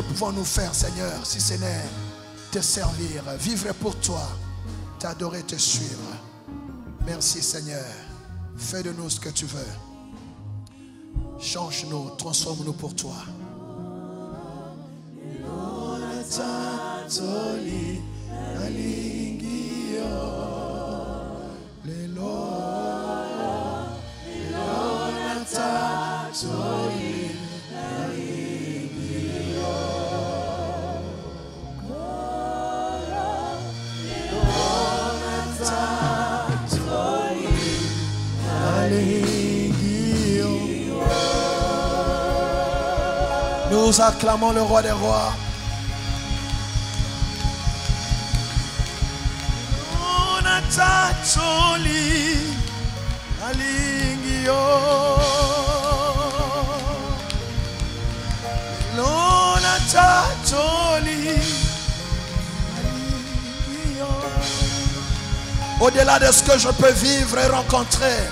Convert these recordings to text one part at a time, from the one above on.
que pouvons-nous faire, Seigneur, si ce n'est te servir, vivre pour toi, t'adorer, te suivre. Merci, Seigneur. Fais de nous ce que tu veux. Change-nous, transforme-nous pour toi. Nous acclamons le roi des rois. Au-delà de ce que je peux vivre et rencontrer,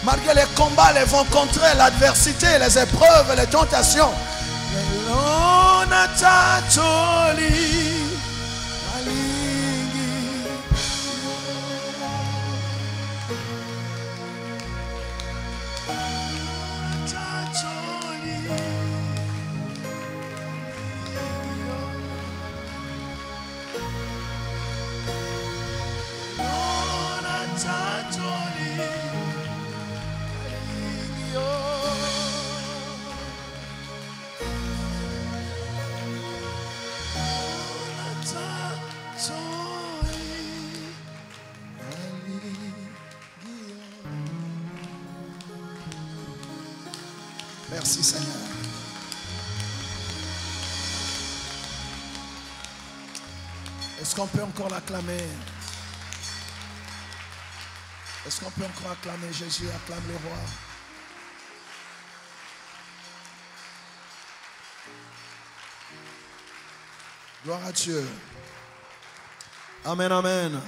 malgré les combats, les rencontres, l'adversité, les épreuves, les tentations, Merci Seigneur. Est-ce qu'on peut encore l'acclamer? Est-ce qu'on peut encore acclamer Jésus? Acclame le roi. Gloire à Dieu. Amen, amen.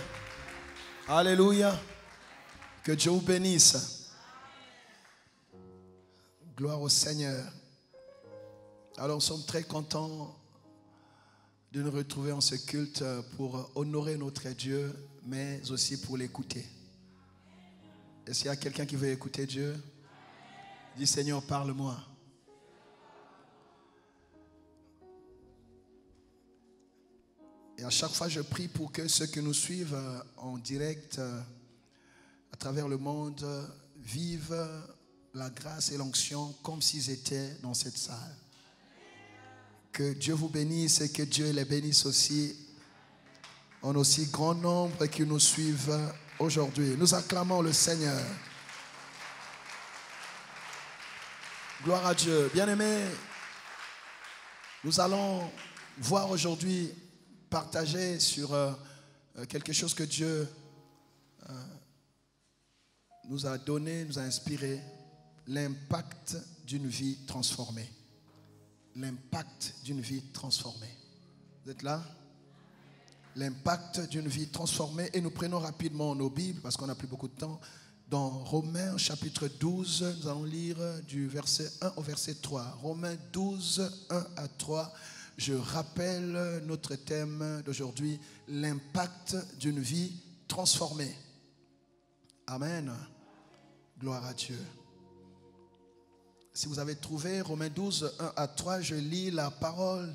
Alléluia. Que Dieu vous bénisse. Gloire au Seigneur. Alors nous sommes très contents de nous retrouver en ce culte pour honorer notre Dieu, mais aussi pour l'écouter. Est-ce qu'il y a quelqu'un qui veut écouter Dieu? Dis Seigneur, parle-moi. Et à chaque fois je prie pour que ceux qui nous suivent en direct à travers le monde vivent la grâce et l'onction comme s'ils étaient dans cette salle. Que Dieu vous bénisse et que Dieu les bénisse aussi en aussi grand nombre qui nous suivent aujourd'hui. Nous acclamons le Seigneur. Gloire à Dieu. Bien-aimés, nous allons voir aujourd'hui, partager sur quelque chose que Dieu nous a donné, nous a inspiré. L'impact d'une vie transformée. L'impact d'une vie transformée. Vous êtes là? L'impact d'une vie transformée. Et nous prenons rapidement nos Bibles parce qu'on n'a plus beaucoup de temps. Dans Romains chapitre 12, nous allons lire du verset 1 au verset 3. Romains 12, 1 à 3. Je rappelle notre thème d'aujourd'hui, l'impact d'une vie transformée. Amen. Gloire à Dieu. Si vous avez trouvé Romains 12, 1 à 3, je lis la parole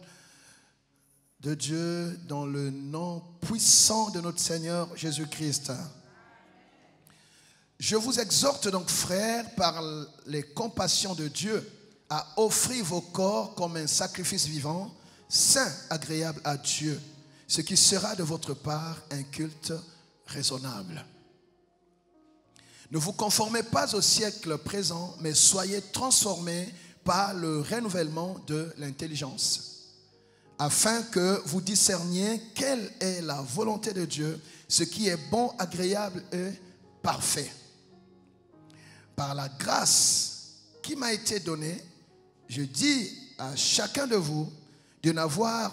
de Dieu dans le nom puissant de notre Seigneur Jésus-Christ. Je vous exhorte donc, frères, par les compassions de Dieu, à offrir vos corps comme un sacrifice vivant, saint, agréable à Dieu, ce qui sera de votre part un culte raisonnable. Ne vous conformez pas au siècle présent, mais soyez transformés par le renouvellement de l'intelligence, afin que vous discerniez quelle est la volonté de Dieu, ce qui est bon, agréable et parfait. Par la grâce qui m'a été donnée, je dis à chacun de vous de n'avoir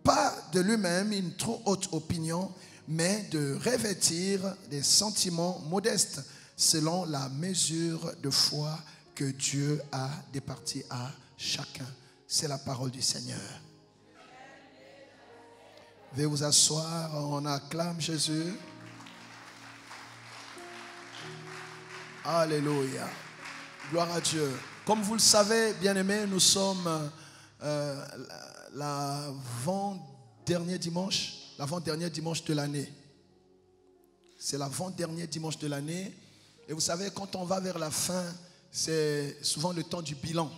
pas de lui-même une trop haute opinion, mais de revêtir des sentiments modestes, selon la mesure de foi que Dieu a départie à chacun. C'est la parole du Seigneur. Veuillez vous asseoir, on acclame Jésus. Alléluia. Gloire à Dieu. Comme vous le savez, bien-aimés, nous sommes l'avant-dernier dimanche de l'année. C'est l'avant-dernier dimanche de l'année. Et vous savez, quand on va vers la fin, c'est souvent le temps du bilan.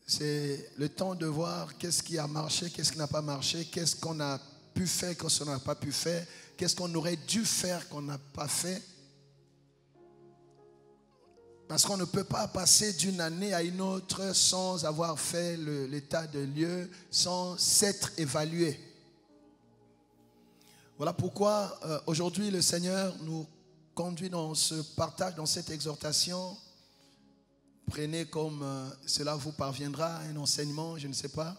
C'est le temps de voir qu'est-ce qui a marché, qu'est-ce qui n'a pas marché, qu'est-ce qu'on a pu faire, qu'est-ce qu'on n'a pas pu faire, qu'est-ce qu'on aurait dû faire qu'on n'a pas fait. Parce qu'on ne peut pas passer d'une année à une autre sans avoir fait l'état de lieu, sans s'être évalué. Voilà pourquoi aujourd'hui le Seigneur nous conduit dans ce partage, dans cette exhortation. Prenez comme cela vous parviendra, un enseignement, je ne sais pas.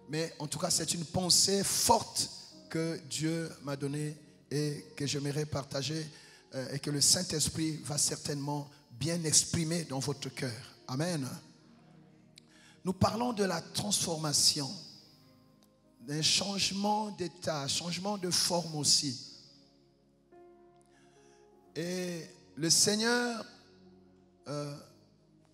Mais en tout cas, c'est une pensée forte que Dieu m'a donnée et que j'aimerais partager et que le Saint-Esprit va certainement bien exprimer dans votre cœur. Amen. Nous parlons de la transformation, d'un changement d'état, changement de forme aussi. Et le Seigneur,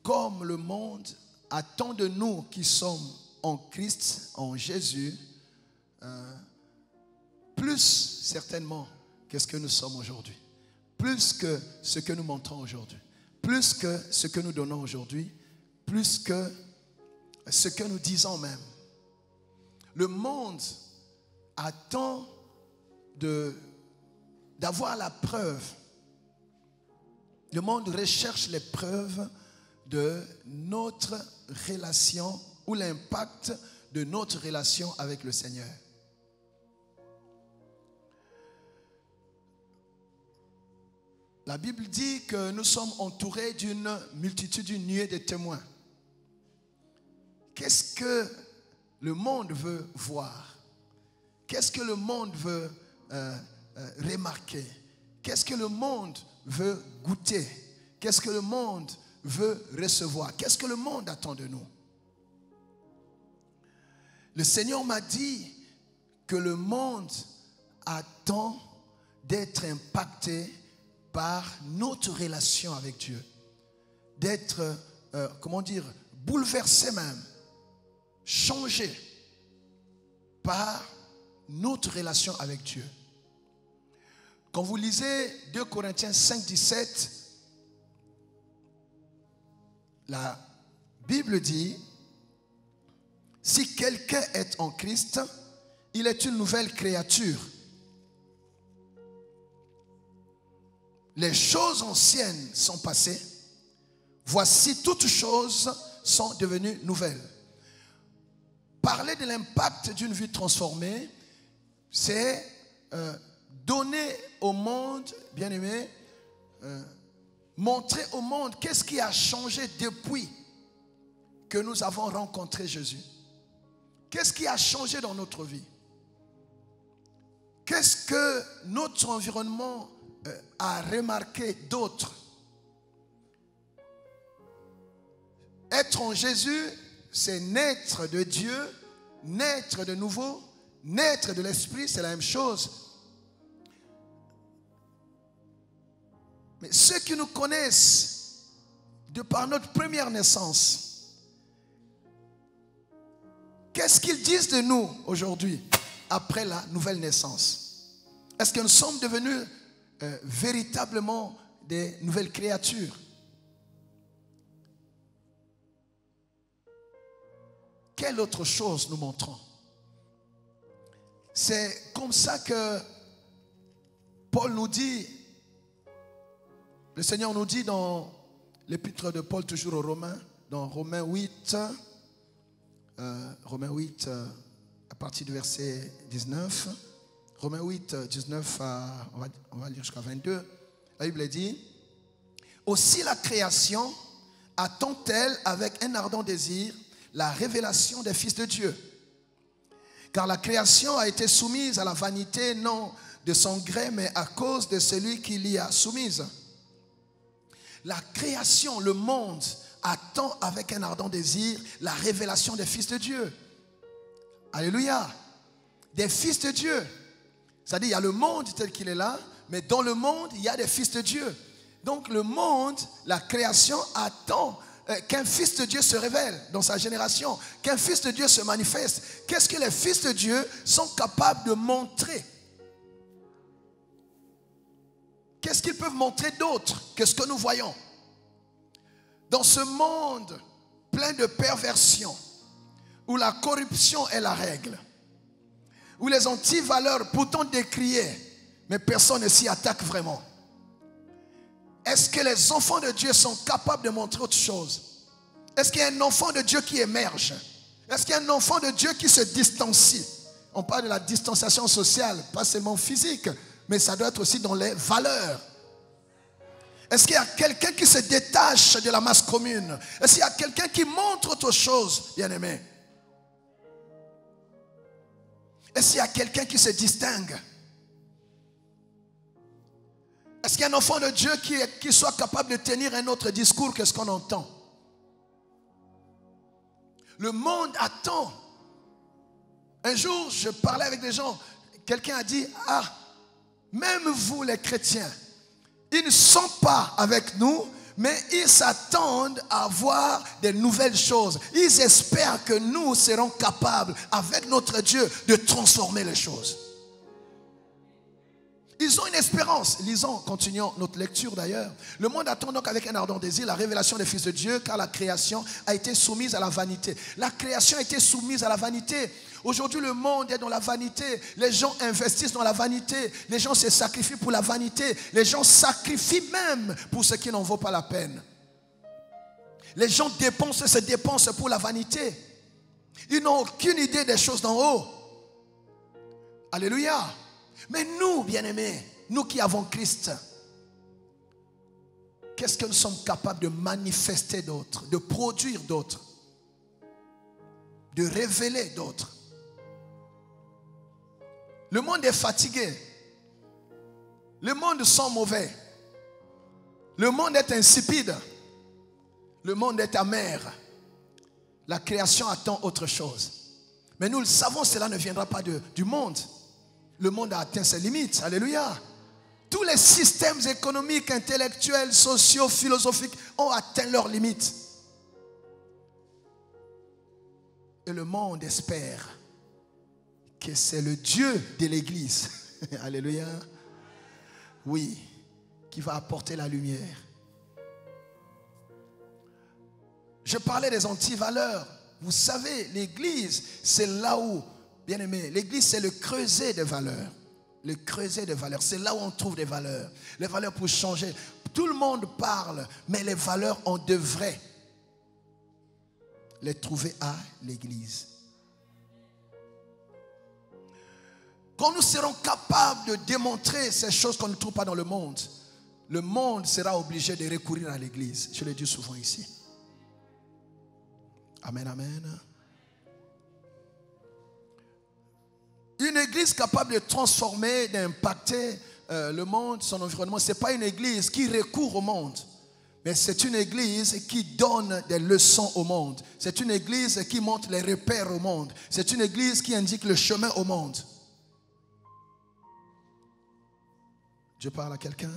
comme le monde attend de nous qui sommes en Christ, en Jésus, plus certainement que ce que nous sommes aujourd'hui, plus que ce que nous montrons aujourd'hui, plus que ce que nous donnons aujourd'hui, plus que ce que nous disons même. Le monde attend d'avoir la preuve. Le monde recherche les preuves de notre relation ou l'impact de notre relation avec le Seigneur. La Bible dit que nous sommes entourés d'une multitude, d'une nuée de témoins. Qu'est-ce que le monde veut voir? Qu'est-ce que le monde veut remarquer? Qu'est-ce que le monde veut goûter? Qu'est-ce que le monde veut recevoir? Qu'est-ce que le monde attend de nous? Le Seigneur m'a dit que le monde attend d'être impacté par notre relation avec Dieu. D'être, bouleversé même, changé par notre relation avec Dieu. Quand vous lisez 2 Corinthiens 5, 17, la Bible dit, si quelqu'un est en Christ, il est une nouvelle créature. Les choses anciennes sont passées. Voici, toutes choses sont devenues nouvelles. Parler de l'impact d'une vie transformée, c'est donner au monde, bien aimé, montrer au monde qu'est-ce qui a changé depuis que nous avons rencontré Jésus. Qu'est-ce qui a changé dans notre vie? Qu'est-ce que notre environnement a remarqué d'autres? Être en Jésus, c'est naître de Dieu, naître de nouveau, naître de l'Esprit, c'est la même chose. Mais ceux qui nous connaissent de par notre première naissance, qu'est-ce qu'ils disent de nous aujourd'hui, après la nouvelle naissance? Est-ce que nous sommes devenus véritablement des nouvelles créatures? Quelle autre chose nous montrons? C'est comme ça que Paul nous dit, le Seigneur nous dit dans l'épître de Paul, toujours aux Romains, dans Romains 8, à partir du verset 19, Romains 8, 19, on va lire jusqu'à 22, la Bible dit, aussi la création attend-elle avec un ardent désir la révélation des fils de Dieu. Car la création a été soumise à la vanité, non de son gré, mais à cause de celui qui l'y a soumise. la création, le monde attend avec un ardent désir la révélation des fils de Dieu. Alléluia. Des fils de Dieu. C'est-à-dire, il y a le monde tel qu'il est là, mais dans le monde, il y a des fils de Dieu. Donc le monde, la création attend qu'un fils de Dieu se révèle dans sa génération, qu'un fils de Dieu se manifeste. Qu'est-ce que les fils de Dieu sont capables de montrer? Qu'est-ce qu'ils peuvent montrer d'autre que ce que nous voyons? Dans ce monde plein de perversion, où la corruption est la règle, où les antivaleurs pourtant décriées, mais personne ne s'y attaque vraiment. Est-ce que les enfants de Dieu sont capables de montrer autre chose? Est-ce qu'il y a un enfant de Dieu qui émerge? Est-ce qu'il y a un enfant de Dieu qui se distancie? On parle de la distanciation sociale, pas seulement physique, mais ça doit être aussi dans les valeurs. Est-ce qu'il y a quelqu'un qui se détache de la masse commune? Est-ce qu'il y a quelqu'un qui montre autre chose, bien-aimé? Est-ce qu'il y a quelqu'un qui se distingue? Est-ce qu'il y a un enfant de Dieu qui soit capable de tenir un autre discours que ce qu'on entend? Le monde attend. Un jour, je parlais avec des gens. Quelqu'un a dit, même vous les chrétiens, ils ne sont pas avec nous, mais ils s'attendent à voir des nouvelles choses. Ils espèrent que nous serons capables, avec notre Dieu, de transformer les choses. Ils ont une espérance. Lisons, continuons notre lecture d'ailleurs. Le monde attend donc avec un ardent désir la révélation des fils de Dieu, car la création a été soumise à la vanité. La création a été soumise à la vanité. Aujourd'hui, le monde est dans la vanité. Les gens investissent dans la vanité. Les gens se sacrifient pour la vanité. Les gens sacrifient même pour ce qui n'en vaut pas la peine. Les gens se dépensent pour la vanité. Ils n'ont aucune idée des choses d'en haut. Alléluia. Mais nous, bien-aimés, nous qui avons Christ, qu'est-ce que nous sommes capables de manifester d'autres, de produire d'autres, de révéler d'autres? Le monde est fatigué. Le monde sent mauvais. Le monde est insipide. Le monde est amer. La création attend autre chose. Mais nous le savons, cela ne viendra pas du monde. Le monde a atteint ses limites. Alléluia. Tous les systèmes économiques, intellectuels, sociaux, philosophiques ont atteint leurs limites. Et le monde espère que c'est le Dieu de l'Église. Alléluia. Oui, qui va apporter la lumière. Je parlais des antivaleurs. Vous savez, l'Église, c'est là où, bien aimé, l'Église, c'est le creuset des valeurs. Le creuset des valeurs, c'est là où on trouve des valeurs. Les valeurs pour changer. Tout le monde parle, mais les valeurs, on devrait les trouver à l'Église. Quand nous serons capables de démontrer ces choses qu'on ne trouve pas dans le monde sera obligé de recourir à l'Église. Je le dis souvent ici. Amen, amen. Une église capable de transformer, d'impacter le monde, son environnement, ce n'est pas une église qui recourt au monde, mais c'est une église qui donne des leçons au monde. C'est une église qui montre les repères au monde. C'est une église qui indique le chemin au monde. Je parle à quelqu'un?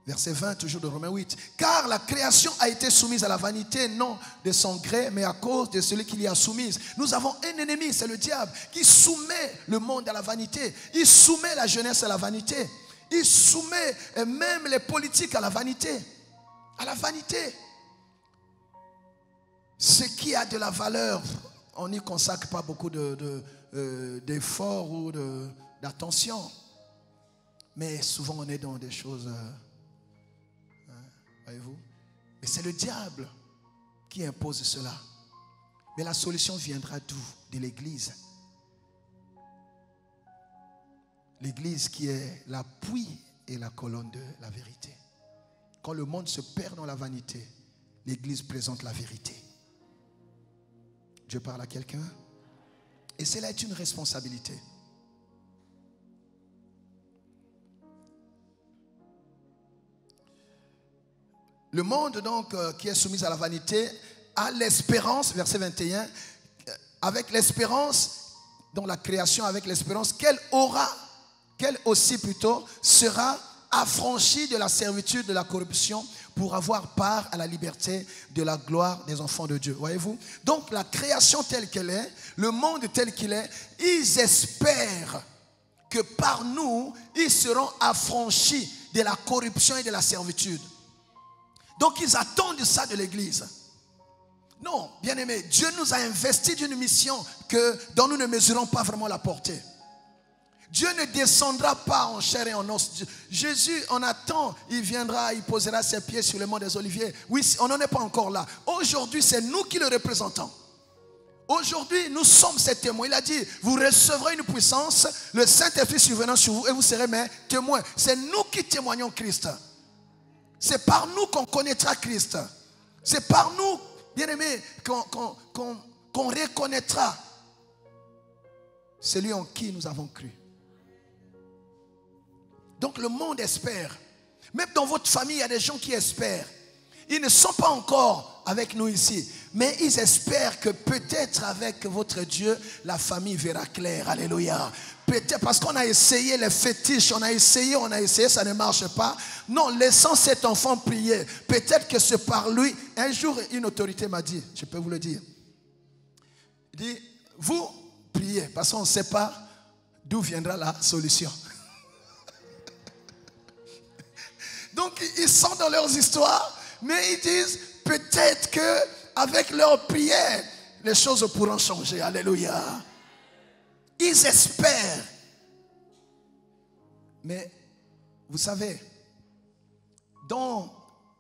Verset 20, toujours de Romains 8. Car la création a été soumise à la vanité, non de son gré, mais à cause de celui qui l'y a soumise. Nous avons un ennemi, c'est le diable, qui soumet le monde à la vanité. Il soumet la jeunesse à la vanité. Il soumet même les politiques à la vanité. À la vanité. Ce qui a de la valeur, on n'y consacre pas beaucoup d'efforts ou d'attention. Mais souvent on est dans des choses... voyez-vous? Mais c'est le diable qui impose cela. Mais la solution viendra d'où? De l'Église. L'Église qui est l'appui et la colonne de la vérité. Quand le monde se perd dans la vanité, l'Église présente la vérité. Je parle à quelqu'un? Et cela est une responsabilité. Le monde donc qui est soumis à la vanité a l'espérance, verset 21, avec l'espérance, dans la création avec l'espérance, qu'elle aussi plutôt sera affranchie de la servitude de la corruption pour avoir part à la liberté de la gloire des enfants de Dieu. Voyez-vous? Donc la création telle qu'elle est, le monde tel qu'il est, ils espèrent que par nous, ils seront affranchis de la corruption et de la servitude. Donc ils attendent ça de l'Église. Non, bien-aimés, Dieu nous a investis d'une mission dont nous ne mesurons pas vraiment la portée. Dieu ne descendra pas en chair et en os. Jésus, on attend, il viendra, il posera ses pieds sur le mont des Oliviers. Oui, on n'en est pas encore là. Aujourd'hui, c'est nous qui le représentons. Aujourd'hui, nous sommes ces témoins. Il a dit, vous recevrez une puissance, le Saint-Esprit survenant sur vous et vous serez mes témoins. C'est nous qui témoignons Christ. C'est par nous qu'on connaîtra Christ. C'est par nous, bien-aimés, qu'on reconnaîtra celui en qui nous avons cru. Donc le monde espère. Même dans votre famille, il y a des gens qui espèrent. Ils ne sont pas encore avec nous ici, mais ils espèrent que peut-être avec votre Dieu, la famille verra clair. Alléluia. Peut-être parce qu'on a essayé les fétiches, on a essayé, ça ne marche pas. Non, laissons cet enfant prier. Peut-être que c'est par lui. Un jour, une autorité m'a dit, je peux vous le dire. Il dit, vous priez, parce qu'on ne sait pas d'où viendra la solution. Donc, ils sont dans leurs histoires, mais ils disent, peut-être qu'avec leur prière, les choses pourront changer. Alléluia. Ils espèrent. Mais, vous savez, dans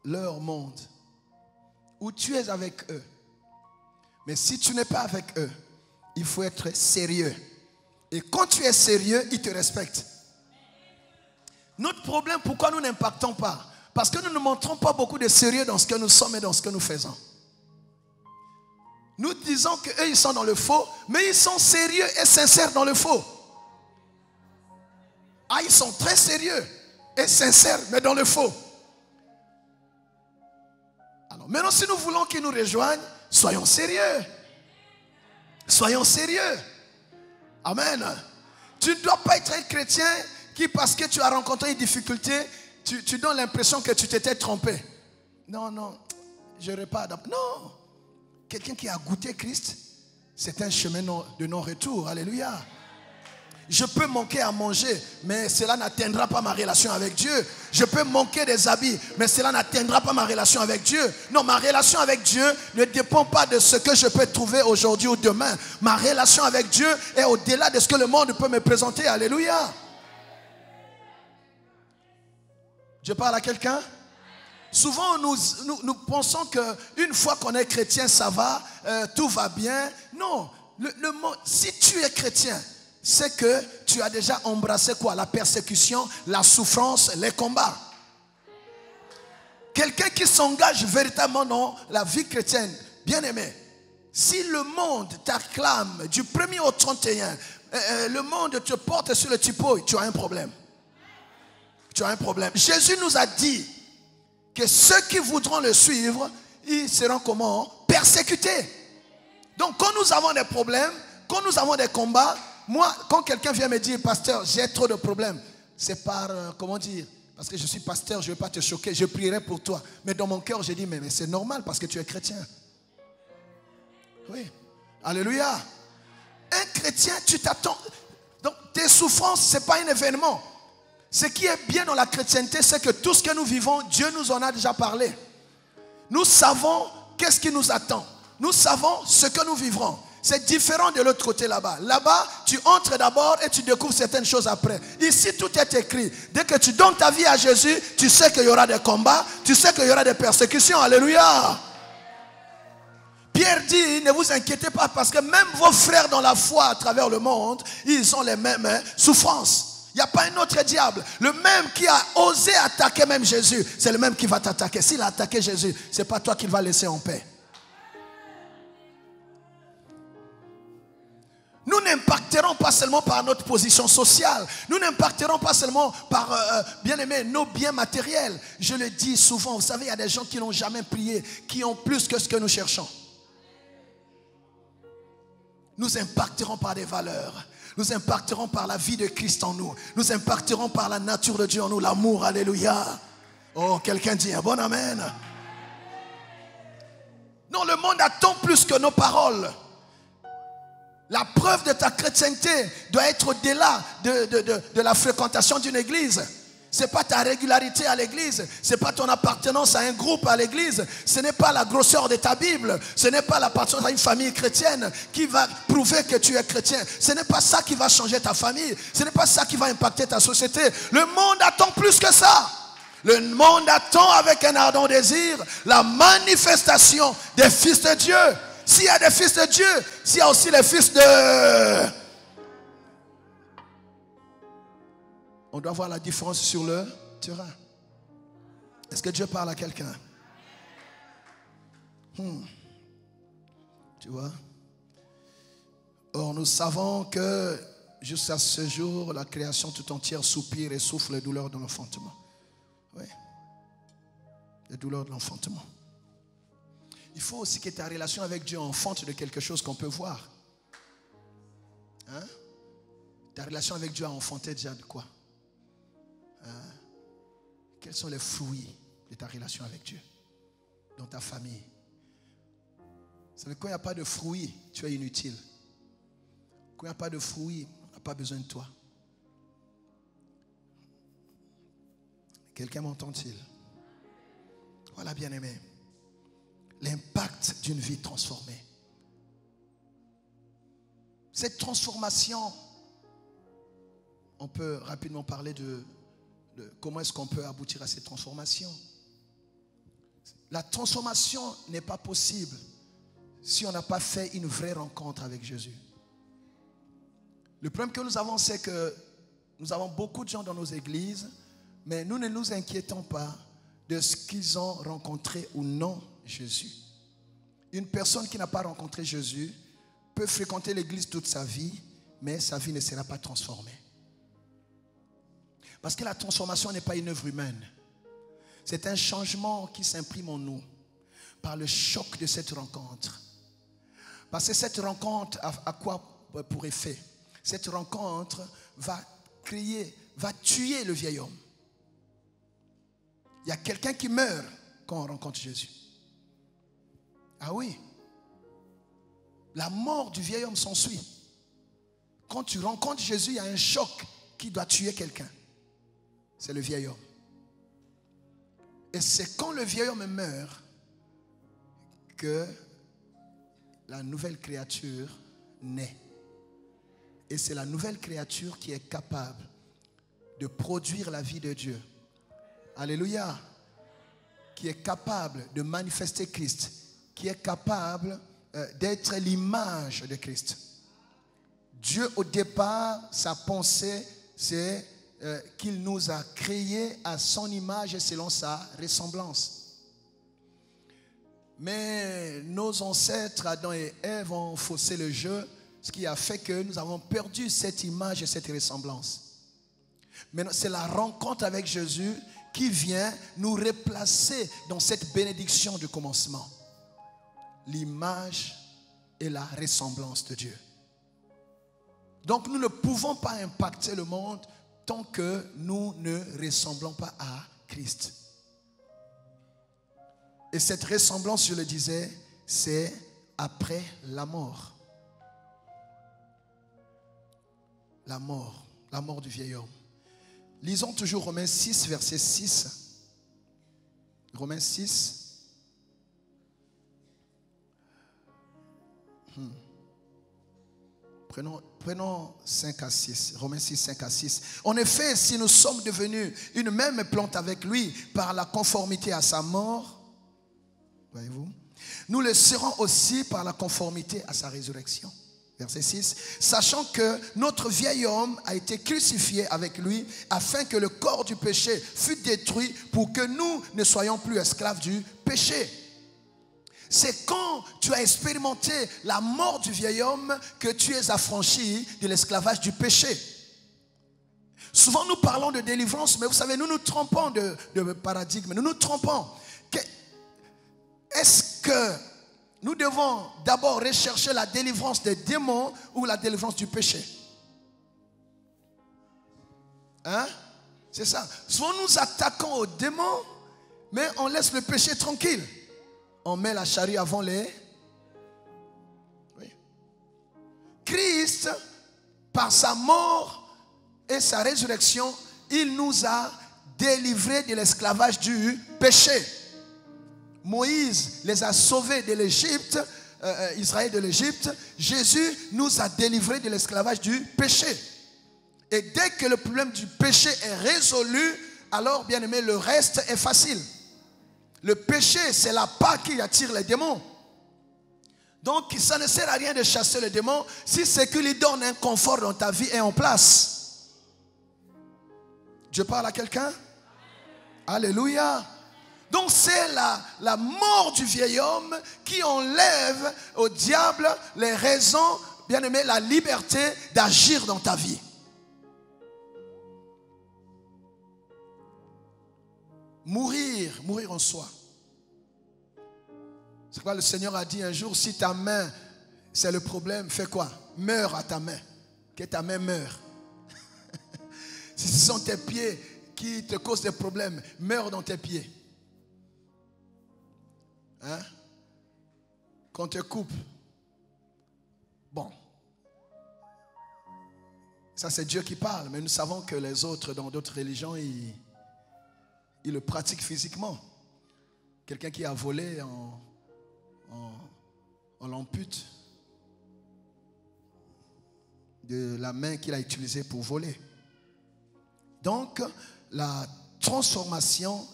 leur monde, où tu es avec eux, mais si tu n'es pas avec eux, il faut être sérieux. Et quand tu es sérieux, ils te respectent. Notre problème, pourquoi nous n'impactons pas? Parce que nous ne montrons pas beaucoup de sérieux dans ce que nous sommes et dans ce que nous faisons. Nous disons qu'eux, ils sont dans le faux, mais ils sont sérieux et sincères dans le faux. Ah, ils sont très sérieux et sincères, mais dans le faux. Alors, maintenant, si nous voulons qu'ils nous rejoignent, soyons sérieux. Soyons sérieux. Amen. Tu ne dois pas être un chrétien qui, parce que tu as rencontré une difficulté, tu donnes l'impression que tu t'étais trompé. Non, je n'aurais pas adapté. Non. Quelqu'un qui a goûté Christ, c'est un chemin de non-retour. Alléluia. Je peux manquer à manger, mais cela n'atteindra pas ma relation avec Dieu. Je peux manquer des habits, mais cela n'atteindra pas ma relation avec Dieu. Non, ma relation avec Dieu ne dépend pas de ce que je peux trouver aujourd'hui ou demain. Ma relation avec Dieu est au-delà de ce que le monde peut me présenter. Alléluia. Je parle à quelqu'un? Souvent, nous pensons qu'une fois qu'on est chrétien, ça va, tout va bien. Non, si tu es chrétien, c'est que tu as déjà embrassé quoi? La persécution, la souffrance, les combats. Quelqu'un qui s'engage véritablement dans la vie chrétienne, bien aimé, si le monde t'acclame du 1er au 31, le monde te porte sur le typo, tu as un problème. Tu as un problème. Jésus nous a dit que ceux qui voudront le suivre, ils seront comment? Persécutés. Donc quand nous avons des problèmes, quand nous avons des combats, moi, quand quelqu'un vient me dire, pasteur, j'ai trop de problèmes, c'est par, comment dire, parce que je suis pasteur, je ne vais pas te choquer, je prierai pour toi. Mais dans mon cœur, je dis, mais c'est normal parce que tu es chrétien. Oui. Alléluia. Un chrétien, tu t'attends. Donc tes souffrances, ce n'est pas un événement. Ce qui est bien dans la chrétienté, c'est que tout ce que nous vivons, Dieu nous en a déjà parlé. Nous savons qu'est-ce qui nous attend. Nous savons ce que nous vivrons. C'est différent de l'autre côté là-bas. Là-bas, tu entres d'abord et tu découvres certaines choses après. Ici, tout est écrit. Dès que tu donnes ta vie à Jésus, tu sais qu'il y aura des combats, tu sais qu'il y aura des persécutions. Alléluia. Pierre dit, ne vous inquiétez pas parce que même vos frères dans la foi à travers le monde, ils ont les mêmes souffrances. Il n'y a pas un autre diable. Le même qui a osé attaquer même Jésus, c'est le même qui va t'attaquer. S'il a attaqué Jésus, ce n'est pas toi qu'il va laisser en paix. Nous ne n'impacterons pas seulement par notre position sociale. Nous n'impacterons pas seulement par, bien aimé, nos biens matériels. Je le dis souvent, vous savez, il y a des gens qui n'ont jamais prié, qui ont plus que ce que nous cherchons. Nous impacterons par des valeurs. Nous impacterons par la vie de Christ en nous. Nous impacterons par la nature de Dieu en nous, l'amour, alléluia. Oh, quelqu'un dit un bon amen. Non, le monde attend plus que nos paroles. La preuve de ta chrétienté doit être au-delà de la fréquentation d'une église. Ce n'est pas ta régularité à l'église. Ce n'est pas ton appartenance à un groupe à l'église. Ce n'est pas la grosseur de ta Bible. Ce n'est pas l'appartenance à une famille chrétienne qui va prouver que tu es chrétien. Ce n'est pas ça qui va changer ta famille. Ce n'est pas ça qui va impacter ta société. Le monde attend plus que ça. Le monde attend avec un ardent désir la manifestation des fils de Dieu. S'il y a des fils de Dieu, s'il y a aussi les fils de... On doit voir la différence sur le terrain. Est-ce que Dieu parle à quelqu'un? Tu vois? Or, nous savons que jusqu'à ce jour, la création tout entière soupire et souffre les douleurs de l'enfantement. Oui. Les douleurs de l'enfantement. Il faut aussi que ta relation avec Dieu enfante de quelque chose qu'on peut voir. Hein? Ta relation avec Dieu a enfanté déjà de quoi? Quels sont les fruits de ta relation avec Dieu dans ta famille? Vous savez, quand il n'y a pas de fruits, tu es inutile. Quand il n'y a pas de fruits, on n'a pas besoin de toi. Quelqu'un m'entend-il? Voilà, bien-aimé. L'impact d'une vie transformée. Cette transformation, on peut rapidement parler de comment est-ce qu'on peut aboutir à cette transformation. La transformation n'est pas possible si on n'a pas fait une vraie rencontre avec Jésus. Le problème que nous avons, c'est que nous avons beaucoup de gens dans nos églises, mais nous ne nous inquiétons pas de ce qu'ils ont rencontré ou non Jésus. Une personne qui n'a pas rencontré Jésus peut fréquenter l'église toute sa vie, mais sa vie ne sera pas transformée. Parce que la transformation n'est pas une œuvre humaine. C'est un changement qui s'imprime en nous par le choc de cette rencontre. Parce que cette rencontre a quoi pour effet? Cette rencontre va tuer le vieil homme. Il y a quelqu'un qui meurt quand on rencontre Jésus. Ah oui. La mort du vieil homme s'ensuit. Quand tu rencontres Jésus, il y a un choc qui doit tuer quelqu'un. C'est le vieil homme. Et c'est quand le vieil homme meurt que la nouvelle créature naît. Et c'est la nouvelle créature qui est capable de produire la vie de Dieu. Alléluia. Qui est capable de manifester Christ. Qui est capable d'être l'image de Christ. Dieu, au départ, sa pensée, c'est qu'il nous a créés à son image et selon sa ressemblance. Mais nos ancêtres, Adam et Ève, ont faussé le jeu, ce qui a fait que nous avons perdu cette image et cette ressemblance. Mais c'est la rencontre avec Jésus qui vient nous replacer dans cette bénédiction du commencement. L'image et la ressemblance de Dieu. Donc nous ne pouvons pas impacter le monde tant que nous ne ressemblons pas à Christ. Et cette ressemblance, je le disais, c'est après la mort. La mort du vieil homme. Lisons toujours Romains 6, verset 6. Romains 6. Prenons 5 à 6. Romains 6, 5 à 6. En effet, si nous sommes devenus une même plante avec lui par la conformité à sa mort, voyez-vous, nous le serons aussi par la conformité à sa résurrection. Verset 6. Sachant que notre vieil homme a été crucifié avec lui afin que le corps du péché fût détruit pour que nous ne soyons plus esclaves du péché. C'est quand tu as expérimenté la mort du vieil homme que tu es affranchi de l'esclavage du péché. Souvent nous parlons de délivrance, mais vous savez, nous nous trompons de paradigme, nous nous trompons. Est-ce que nous devons d'abord rechercher la délivrance des démons ou la délivrance du péché? Hein? C'est ça. Souvent nous attaquons aux démons, mais on laisse le péché tranquille. On met la charrue avant les... Oui. Christ, par sa mort et sa résurrection, il nous a délivrés de l'esclavage du péché. Moïse les a sauvés de l'Égypte, Israël de l'Égypte. Jésus nous a délivrés de l'esclavage du péché. Et dès que le problème du péché est résolu, alors, bien aimé, le reste est facile. Le péché, c'est la part qui attire les démons. Donc, ça ne sert à rien de chasser les démons si ce qui lui donne un confort dans ta vie est en place. Je parle à quelqu'un? Alléluia. Donc c'est la mort du vieil homme qui enlève au diable les raisons, bien aimé, la liberté d'agir dans ta vie. Mourir en soi. C'est quoi le Seigneur a dit un jour, si ta main c'est le problème, fais quoi? Meurs à ta main. Que ta main meure. Si ce sont tes pieds qui te causent des problèmes, meurs dans tes pieds. Hein? Qu'on te coupe. Bon. Ça c'est Dieu qui parle, mais nous savons que les autres, dans d'autres religions, ils le pratiquent physiquement. Quelqu'un qui a volé, on l'ampute de la main qu'il a utilisée pour voler. Donc, la transformation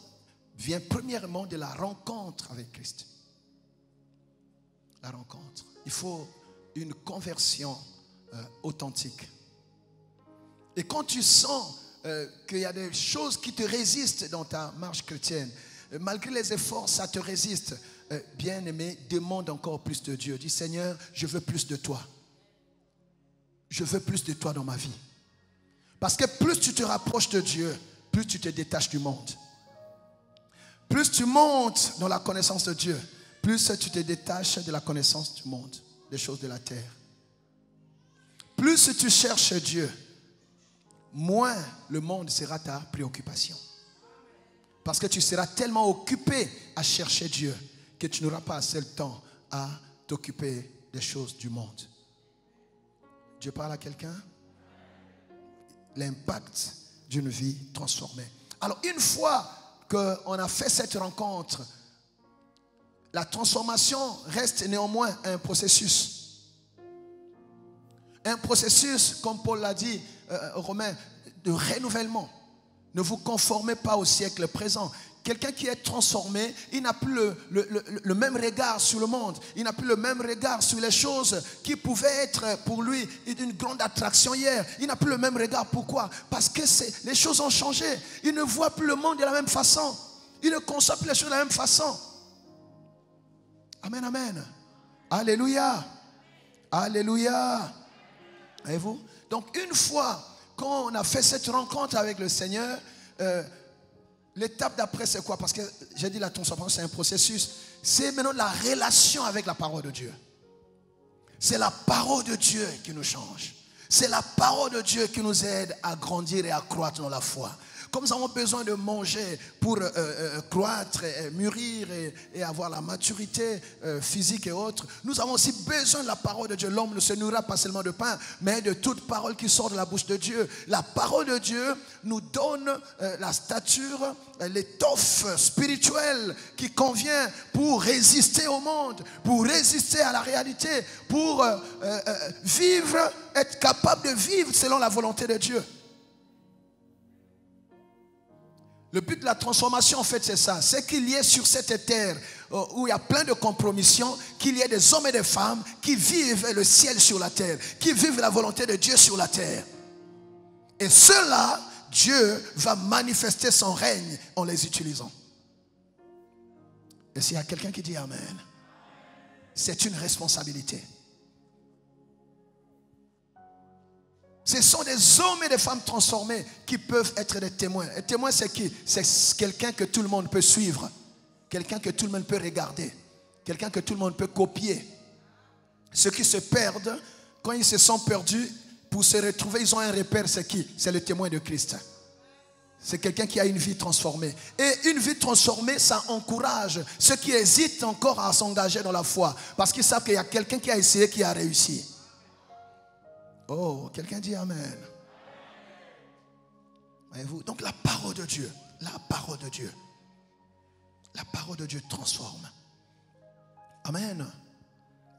vient premièrement de la rencontre avec Christ. La rencontre. Il faut une conversion authentique. Et quand tu sens qu'il y a des choses qui te résistent dans ta marche chrétienne, malgré les efforts, ça te résiste, bien-aimé, demande encore plus de Dieu. Dis, Seigneur, je veux plus de toi. Je veux plus de toi dans ma vie. Parce que plus tu te rapproches de Dieu, plus tu te détaches du monde. Plus tu montes dans la connaissance de Dieu, plus tu te détaches de la connaissance du monde, des choses de la terre. Plus tu cherches Dieu, moins le monde sera ta préoccupation. Parce que tu seras tellement occupé à chercher Dieu que tu n'auras pas assez de temps à t'occuper des choses du monde. Dieu parle à quelqu'un? L'impact d'une vie transformée. Alors une fois qu'on a fait cette rencontre, la transformation reste néanmoins un processus. Un processus, comme Paul l'a dit aux Romains, de renouvellement. Ne vous conformez pas au siècle présent. Quelqu'un qui est transformé, il n'a plus le même regard sur le monde. Il n'a plus le même regard sur les choses qui pouvaient être pour lui d'une grande attraction hier. Il n'a plus le même regard. Pourquoi? Parce que les choses ont changé. Il ne voit plus le monde de la même façon. Il ne conçoit plus les choses de la même façon. Amen, amen. Alléluia. Alléluia. Voyez-vous? Donc une fois qu'on a fait cette rencontre avec le Seigneur, l'étape d'après c'est quoi? Parce que j'ai dit la transformation c'est un processus. C'est maintenant la relation avec la parole de Dieu. C'est la parole de Dieu qui nous change. C'est la parole de Dieu qui nous aide à grandir et à croître dans la foi. Comme nous avons besoin de manger pour croître, et mûrir et avoir la maturité physique et autres, nous avons aussi besoin de la parole de Dieu. L'homme ne se nourrira pas seulement de pain, mais de toute parole qui sort de la bouche de Dieu. La parole de Dieu nous donne la stature, l'étoffe spirituelle qui convient pour résister au monde, pour résister à la réalité, pour vivre, être capable de vivre selon la volonté de Dieu. Le but de la transformation, en fait, c'est ça. C'est qu'il y ait sur cette terre où il y a plein de compromissions, qu'il y ait des hommes et des femmes qui vivent le ciel sur la terre, qui vivent la volonté de Dieu sur la terre. Et cela, Dieu va manifester son règne en les utilisant. Et s'il y a quelqu'un qui dit Amen. C'est une responsabilité. Ce sont des hommes et des femmes transformés qui peuvent être des témoins. Un témoin, c'est qui? C'est quelqu'un que tout le monde peut suivre. Quelqu'un que tout le monde peut regarder. Quelqu'un que tout le monde peut copier. Ceux qui se perdent, quand ils se sont perdus, pour se retrouver, ils ont un repère, c'est qui? C'est le témoin de Christ. C'est quelqu'un qui a une vie transformée. Et une vie transformée, ça encourage ceux qui hésitent encore à s'engager dans la foi. Parce qu'ils savent qu'il y a quelqu'un qui a essayé, qui a réussi. Oh, quelqu'un dit Amen. Voyez-vous? Donc la parole de Dieu, la parole de Dieu transforme. Amen.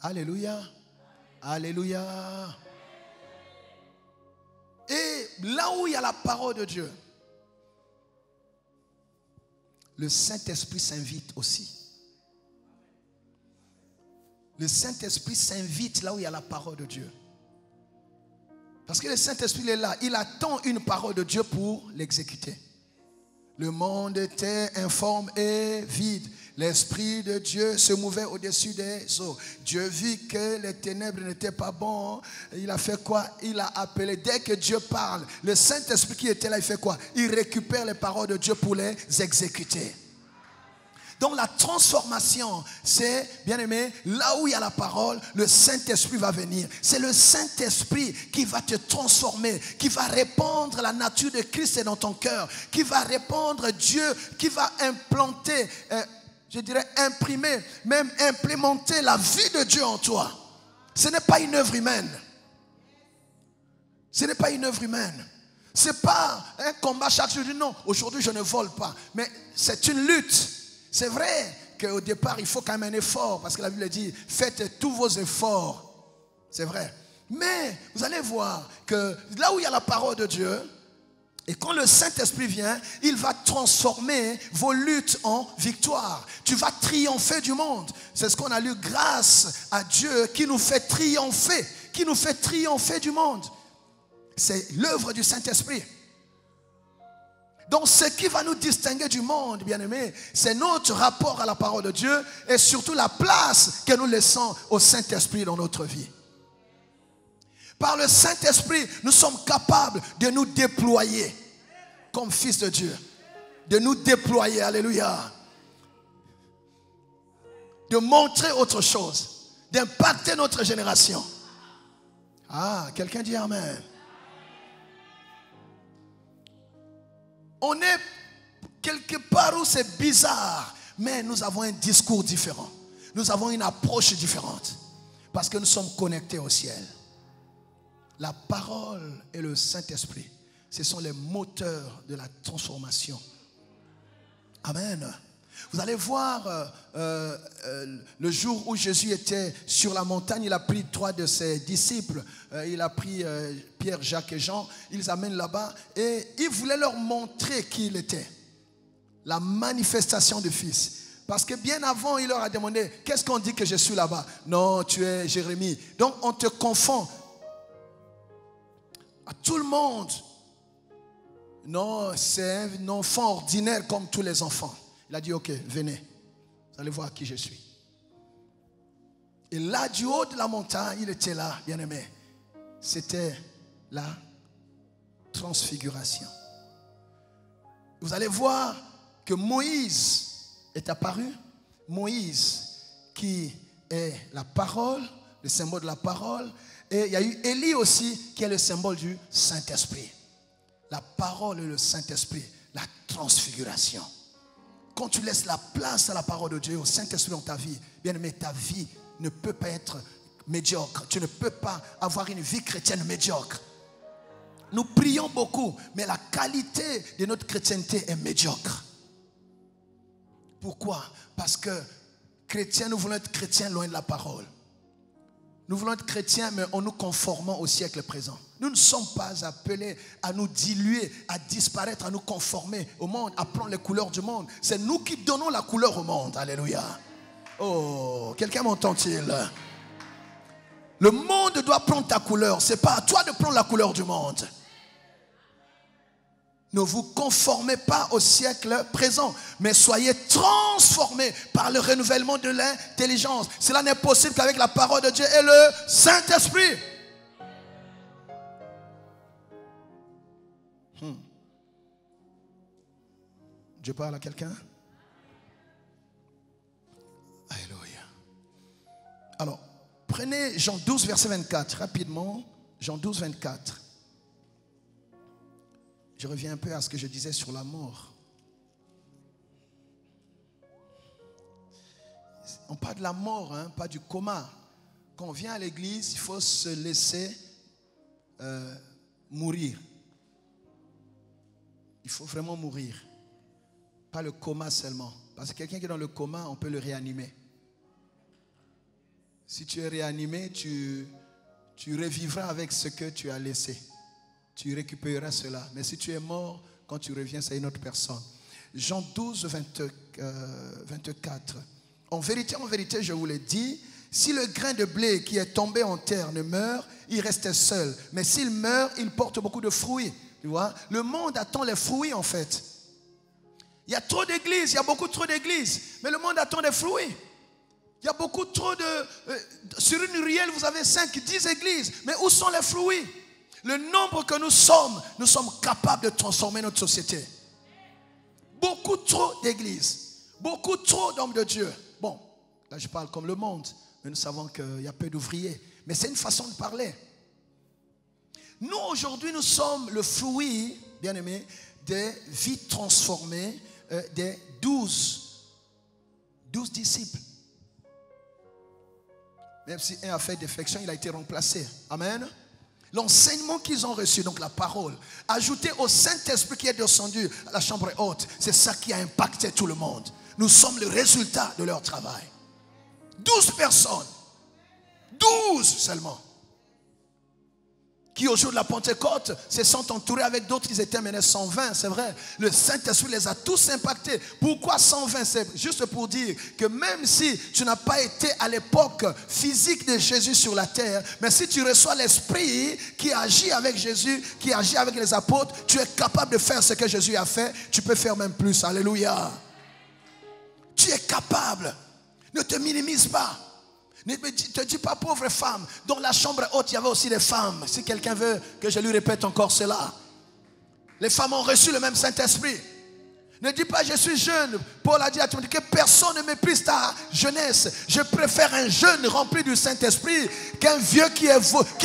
Alléluia. Alléluia. Et là où il y a la parole de Dieu, le Saint-Esprit s'invite aussi. Le Saint-Esprit s'invite là où il y a la parole de Dieu. Parce que le Saint-Esprit est là. Il attend une parole de Dieu pour l'exécuter. Le monde était informe et vide. L'Esprit de Dieu se mouvait au-dessus des eaux. Dieu vit que les ténèbres n'étaient pas bonnes. Il a fait quoi? Il a appelé. Dès que Dieu parle, le Saint-Esprit qui était là, il fait quoi? Il récupère les paroles de Dieu pour les exécuter. Donc la transformation, c'est, bien aimé, là où il y a la parole, le Saint-Esprit va venir. C'est le Saint-Esprit qui va te transformer, qui va répandre la nature de Christ dans ton cœur, qui va répandre Dieu, qui va implanter, je dirais imprimer, même implémenter la vie de Dieu en toi. Ce n'est pas une œuvre humaine. Ce n'est pas une œuvre humaine. Ce n'est pas un combat chaque jour. Non, aujourd'hui je ne vole pas. Mais c'est une lutte. C'est vrai qu'au départ, il faut quand même un effort. Parce que la Bible dit, faites tous vos efforts. C'est vrai. Mais vous allez voir que là où il y a la parole de Dieu, et quand le Saint-Esprit vient, il va transformer vos luttes en victoire. Tu vas triompher du monde. C'est ce qu'on a lu, grâce à Dieu qui nous fait triompher. Qui nous fait triompher du monde. C'est l'œuvre du Saint-Esprit. Donc ce qui va nous distinguer du monde, bien-aimés, c'est notre rapport à la parole de Dieu et surtout la place que nous laissons au Saint-Esprit dans notre vie. Par le Saint-Esprit, nous sommes capables de nous déployer comme fils de Dieu. De nous déployer, alléluia. De montrer autre chose. D'impacter notre génération. Ah, quelqu'un dit Amen. On est quelque part où c'est bizarre, mais nous avons un discours différent. Nous avons une approche différente. Parce que nous sommes connectés au ciel. La parole et le Saint-Esprit, ce sont les moteurs de la transformation. Amen. Vous allez voir le jour où Jésus était sur la montagne, il a pris 3 de ses disciples. Il a pris Pierre, Jacques et Jean. Il les amène là-bas et il voulait leur montrer qui il était. La manifestation du Fils. Parce que bien avant, il leur a demandé, qu'est-ce qu'on dit que je suis là-bas? Non, tu es Jérémie. Donc on te confond. À tout le monde. Non, c'est un enfant ordinaire comme tous les enfants. Il a dit, ok, venez. Vous allez voir qui je suis. Et là, du haut de la montagne, il était là, bien aimé. C'était la transfiguration. Vous allez voir que Moïse est apparu. Moïse, qui est la parole, le symbole de la parole. Et il y a eu Élie aussi, qui est le symbole du Saint-Esprit. La parole et le Saint-Esprit, la transfiguration. Quand tu laisses la place à la parole de Dieu, au Saint-Esprit dans ta vie, bien aimé, ta vie ne peut pas être médiocre. Tu ne peux pas avoir une vie chrétienne médiocre. Nous prions beaucoup, mais la qualité de notre chrétienté est médiocre. Pourquoi? Parce que chrétiens, nous voulons être chrétiens loin de la parole. Nous voulons être chrétiens, mais en nous conformant au siècle présent. Nous ne sommes pas appelés à nous diluer, à disparaître, à nous conformer au monde, à prendre les couleurs du monde. C'est nous qui donnons la couleur au monde. Alléluia. Oh, quelqu'un m'entend-il? Le monde doit prendre ta couleur. Ce n'est pas à toi de prendre la couleur du monde. Ne vous conformez pas au siècle présent, mais soyez transformés par le renouvellement de l'intelligence. Cela n'est possible qu'avec la parole de Dieu et le Saint-Esprit. Dieu parle à quelqu'un? Alléluia. Alors, prenez Jean 12, verset 24, rapidement. Jean 12, 24. Je reviens un peu à ce que je disais sur la mort. On parle de la mort, hein, pas du coma. Quand on vient à l'église, il faut se laisser mourir. Il faut vraiment mourir. Pas le coma seulement. Parce que quelqu'un qui est dans le coma, on peut le réanimer. Si tu es réanimé, tu revivras avec ce que tu as laissé. Tu récupéreras cela. Mais si tu es mort, quand tu reviens, c'est une autre personne. Jean 12, 24. En vérité, je vous l'ai dit, si le grain de blé qui est tombé en terre ne meurt, il reste seul. Mais s'il meurt, il porte beaucoup de fruits. Tu vois? Le monde attend les fruits en fait. Il y a trop d'églises, il y a beaucoup trop d'églises. Mais le monde attend des fruits. Il y a beaucoup trop de... sur une ruelle, vous avez 5, 10 églises. Mais où sont les fruits? Le nombre que nous sommes capables de transformer notre société. Beaucoup trop d'églises. Beaucoup trop d'hommes de Dieu. Bon, là je parle comme le monde. Mais nous savons qu'il y a peu d'ouvriers. Mais c'est une façon de parler. Nous, aujourd'hui, nous sommes le fruit, bien aimé, des vies transformées des 12 disciples. Même si un a fait défection, il a été remplacé. Amen. L'enseignement qu'ils ont reçu, donc la parole, ajouté au Saint-Esprit qui est descendu à la chambre haute, c'est ça qui a impacté tout le monde. Nous sommes le résultat de leur travail. 12 personnes. 12 seulement. Qui au jour de la Pentecôte se sont entourés avec d'autres qui étaient menés 120, c'est vrai. Le Saint-Esprit les a tous impactés. Pourquoi 120? C'est juste pour dire que même si tu n'as pas été à l'époque physique de Jésus sur la terre, mais si tu reçois l'Esprit qui agit avec Jésus, qui agit avec les apôtres, tu es capable de faire ce que Jésus a fait. Tu peux faire même plus. Alléluia. Tu es capable. Ne te minimise pas. Ne te dis pas pauvre femme. Dans la chambre haute il y avait aussi des femmes. Si quelqu'un veut que je lui répète encore cela. Les femmes ont reçu le même Saint-Esprit. Ne dis pas je suis jeune. Paul a dit à Timothée que personne ne méprise ta jeunesse. Je préfère un jeune rempli du Saint-Esprit qu'un vieux qui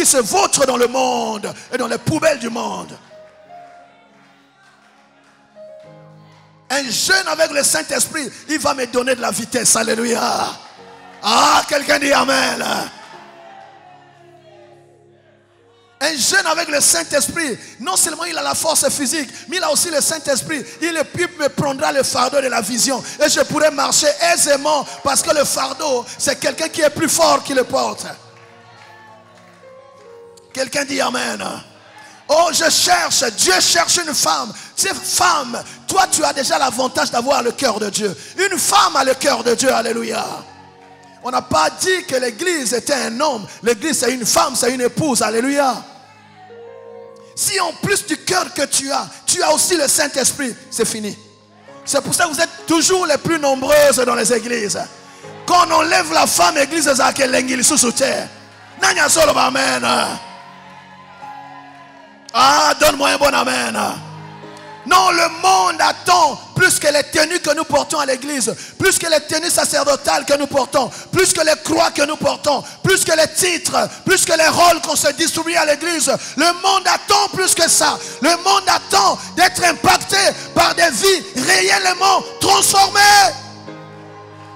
se vautre dans le monde et dans les poubelles du monde. Un jeune avec le Saint-Esprit, il va me donner de la vitesse. Alléluia. Ah, quelqu'un dit Amen. Un jeune avec le Saint-Esprit, non seulement il a la force physique, mais il a aussi le Saint-Esprit. Il me prendra le fardeau de la vision. Et je pourrai marcher aisément parce que le fardeau, c'est quelqu'un qui est plus fort qui le porte. Quelqu'un dit Amen. Oh, Dieu cherche une femme. Cette femme, toi tu as déjà l'avantage d'avoir le cœur de Dieu. Une femme a le cœur de Dieu, alléluia. On n'a pas dit que l'église était un homme. L'église c'est une femme, c'est une épouse. Alléluia. Si en plus du cœur que tu as aussi le Saint-Esprit, c'est fini. C'est pour ça que vous êtes toujours les plus nombreuses dans les églises. Quand on enlève la femme, l'église est à quel l'engil sous terre. Nanya solo amen. Ah, donne-moi un bon amen. Non, le monde attend plus que les tenues que nous portons à l'église, plus que les tenues sacerdotales que nous portons, plus que les croix que nous portons, plus que les titres, plus que les rôles qu'on se distribue à l'église. Le monde attend plus que ça. Le monde attend d'être impacté par des vies réellement transformées.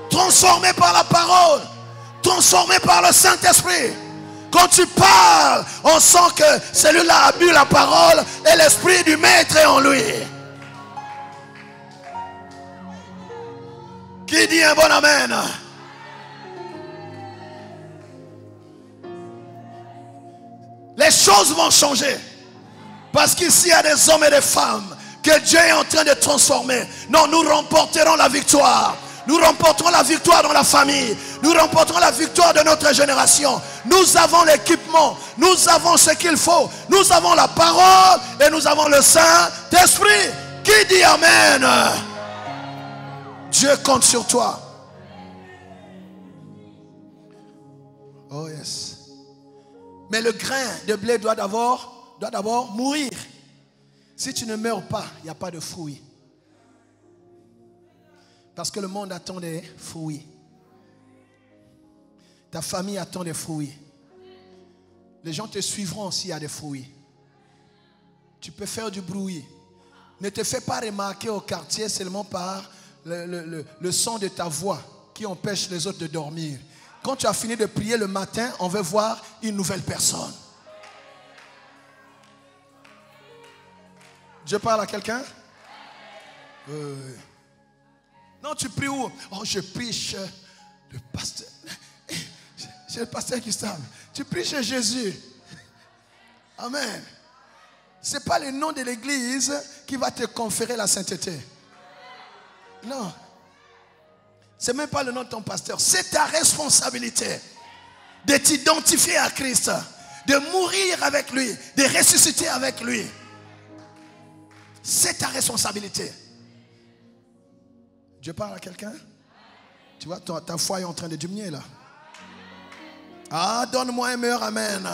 Transformées par la parole, transformées par le Saint-Esprit. Quand tu parles, on sent que celui-là a bu la parole et l'esprit du maître est en lui. Qui dit un bon amen? Les choses vont changer. Parce qu'ici il y a des hommes et des femmes que Dieu est en train de transformer. Non, nous remporterons la victoire. Nous remporterons la victoire dans la famille. Nous remporterons la victoire de notre génération. Nous avons l'équipement. Nous avons ce qu'il faut. Nous avons la parole et nous avons le Saint-Esprit. Qui dit Amen? Dieu compte sur toi. Oh yes. Mais le grain de blé doit d'abord mourir. Si tu ne meurs pas, il n'y a pas de fruits. Parce que le monde attend des fruits. Ta famille attend des fruits. Les gens te suivront s'il y a des fruits. Tu peux faire du bruit. Ne te fais pas remarquer au quartier seulement par le son de ta voix qui empêche les autres de dormir. Quand tu as fini de prier le matin, on veut voir une nouvelle personne. Je parle à quelqu'un? Non, tu pries où? Oh, je prie chez le pasteur. C'est le pasteur Gustave. Tu pries chez Jésus. Amen. Ce n'est pas le nom de l'église qui va te conférer la sainteté. Non. Ce n'est même pas le nom de ton pasteur. C'est ta responsabilité de t'identifier à Christ, de mourir avec lui, de ressusciter avec lui. C'est ta responsabilité. Je parle à quelqu'un? Tu vois, ta foi est en train de diminuer là. Ah, donne-moi un meilleur amen.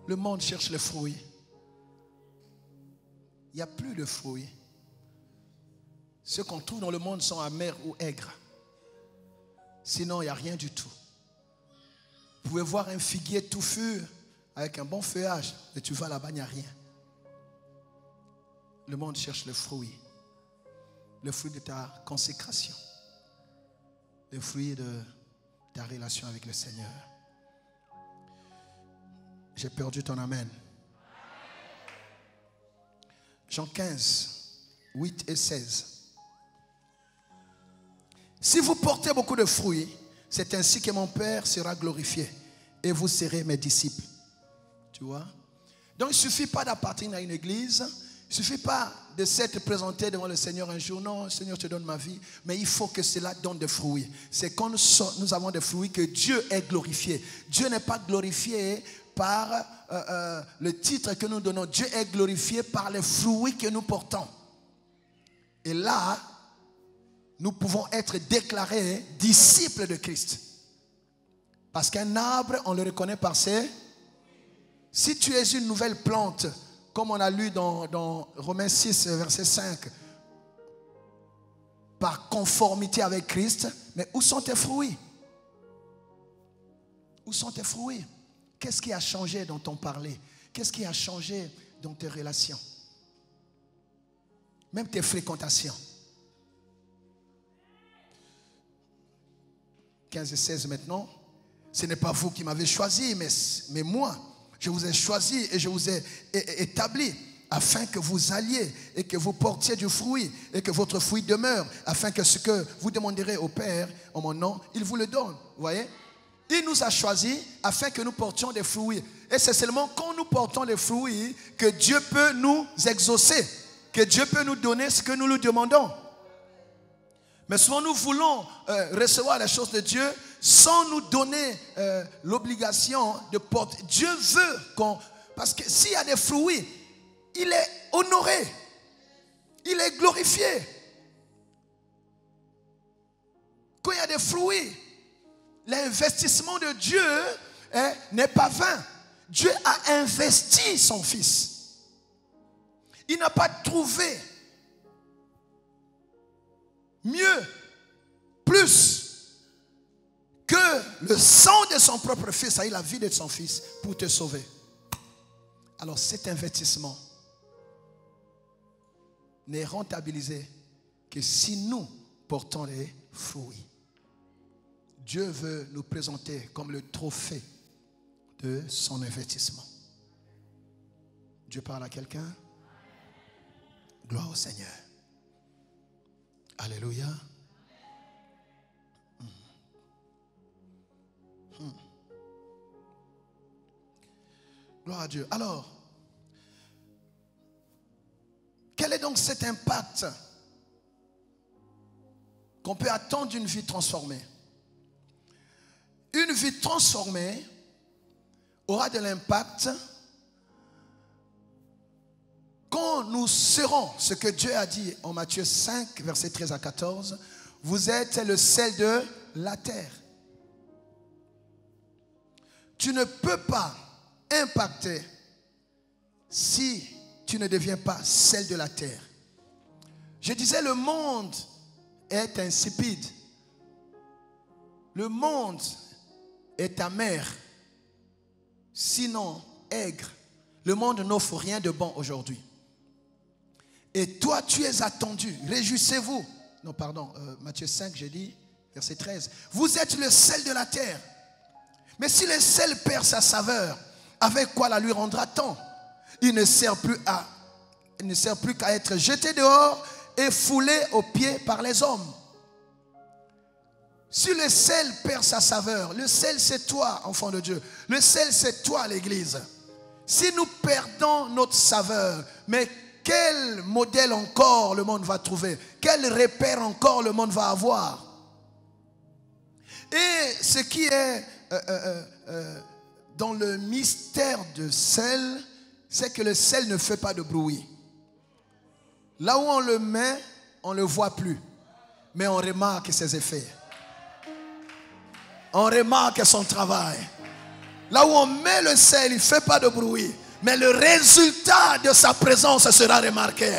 Le monde cherche les fruits. Il n'y a plus de fruits. Ceux qu'on trouve dans le monde sont amers ou aigres. Sinon, il n'y a rien du tout. Vous pouvez voir un figuier touffu avec un bon feuillage, mais tu vas là-bas, il n'y a rien. Le monde cherche le fruit de ta consécration, le fruit de ta relation avec le Seigneur. J'ai perdu ton amen. Jean 15, 8 et 16. Si vous portez beaucoup de fruits, c'est ainsi que mon Père sera glorifié et vous serez mes disciples. Tu vois? Donc il ne suffit pas d'appartenir à une église. Il ne suffit pas de s'être présenté devant le Seigneur un jour. Non, Seigneur, je te donne ma vie. Mais il faut que cela donne des fruits. C'est quand nous avons des fruits que Dieu est glorifié. Dieu n'est pas glorifié par le titre que nous donnons. Dieu est glorifié par les fruits que nous portons. Et là, nous pouvons être déclarés disciples de Christ. Parce qu'un arbre, on le reconnaît par ses... Si tu es une nouvelle plante, comme on a lu dans Romains 6, verset 5, par conformité avec Christ, mais où sont tes fruits? Où sont tes fruits? Qu'est-ce qui a changé dans ton parler? Qu'est-ce qui a changé dans tes relations? Même tes fréquentations. 15 et 16 maintenant. Ce n'est pas vous qui m'avez choisi, mais moi. Je vous ai choisi et je vous ai établi afin que vous alliez et que vous portiez du fruit et que votre fruit demeure, afin que ce que vous demanderez au Père en mon nom, il vous le donne. Vous voyez? Il nous a choisis afin que nous portions des fruits. Et c'est seulement quand nous portons les fruits que Dieu peut nous exaucer, que Dieu peut nous donner ce que nous lui demandons. Mais souvent nous voulons recevoir les choses de Dieu sans nous donner l'obligation de porter. Dieu veut qu'on... Parce que s'il y a des fruits, il est honoré. Il est glorifié. Quand il y a des fruits, l'investissement de Dieu n'est pas vain. Dieu a investi son Fils. Il n'a pas trouvé mieux, plus que le sang de son propre Fils, c'est-à-dire la vie de son Fils, pour te sauver. Alors cet investissement n'est rentabilisé que si nous portons les fruits. Dieu veut nous présenter comme le trophée de son investissement. Dieu parle à quelqu'un? Gloire au Seigneur. Alléluia. Gloire à Dieu. Alors, quel est donc cet impact qu'on peut attendre d'une vie transformée? Une vie transformée aura de l'impact quand nous serons ce que Dieu a dit en Matthieu 5, versets 13 à 14, vous êtes le sel de la terre. Tu ne peux pas impacter si tu ne deviens pas sel de la terre. Je disais, le monde est insipide. Le monde est amer, sinon aigre. Le monde n'offre rien de bon aujourd'hui. Et toi, tu es attendu. Réjouissez-vous. Non, pardon, Matthieu 5, j'ai dit, verset 13. Vous êtes le sel de la terre. Mais si le sel perd sa saveur, avec quoi la lui rendra-t-on? Il ne sert plus qu'à être jeté dehors et foulé aux pieds par les hommes. Si le sel perd sa saveur, le sel c'est toi, enfant de Dieu. Le sel c'est toi, l'église. Si nous perdons notre saveur, mais quel modèle encore le monde va trouver? Quel repère encore le monde va avoir? Et ce qui est dans le mystère de sel, c'est que le sel ne fait pas de bruit. Là où on le met, on ne le voit plus. Mais on remarque ses effets. On remarque son travail. Là où on met le sel, il ne fait pas de bruit. Mais le résultat de sa présence sera remarqué.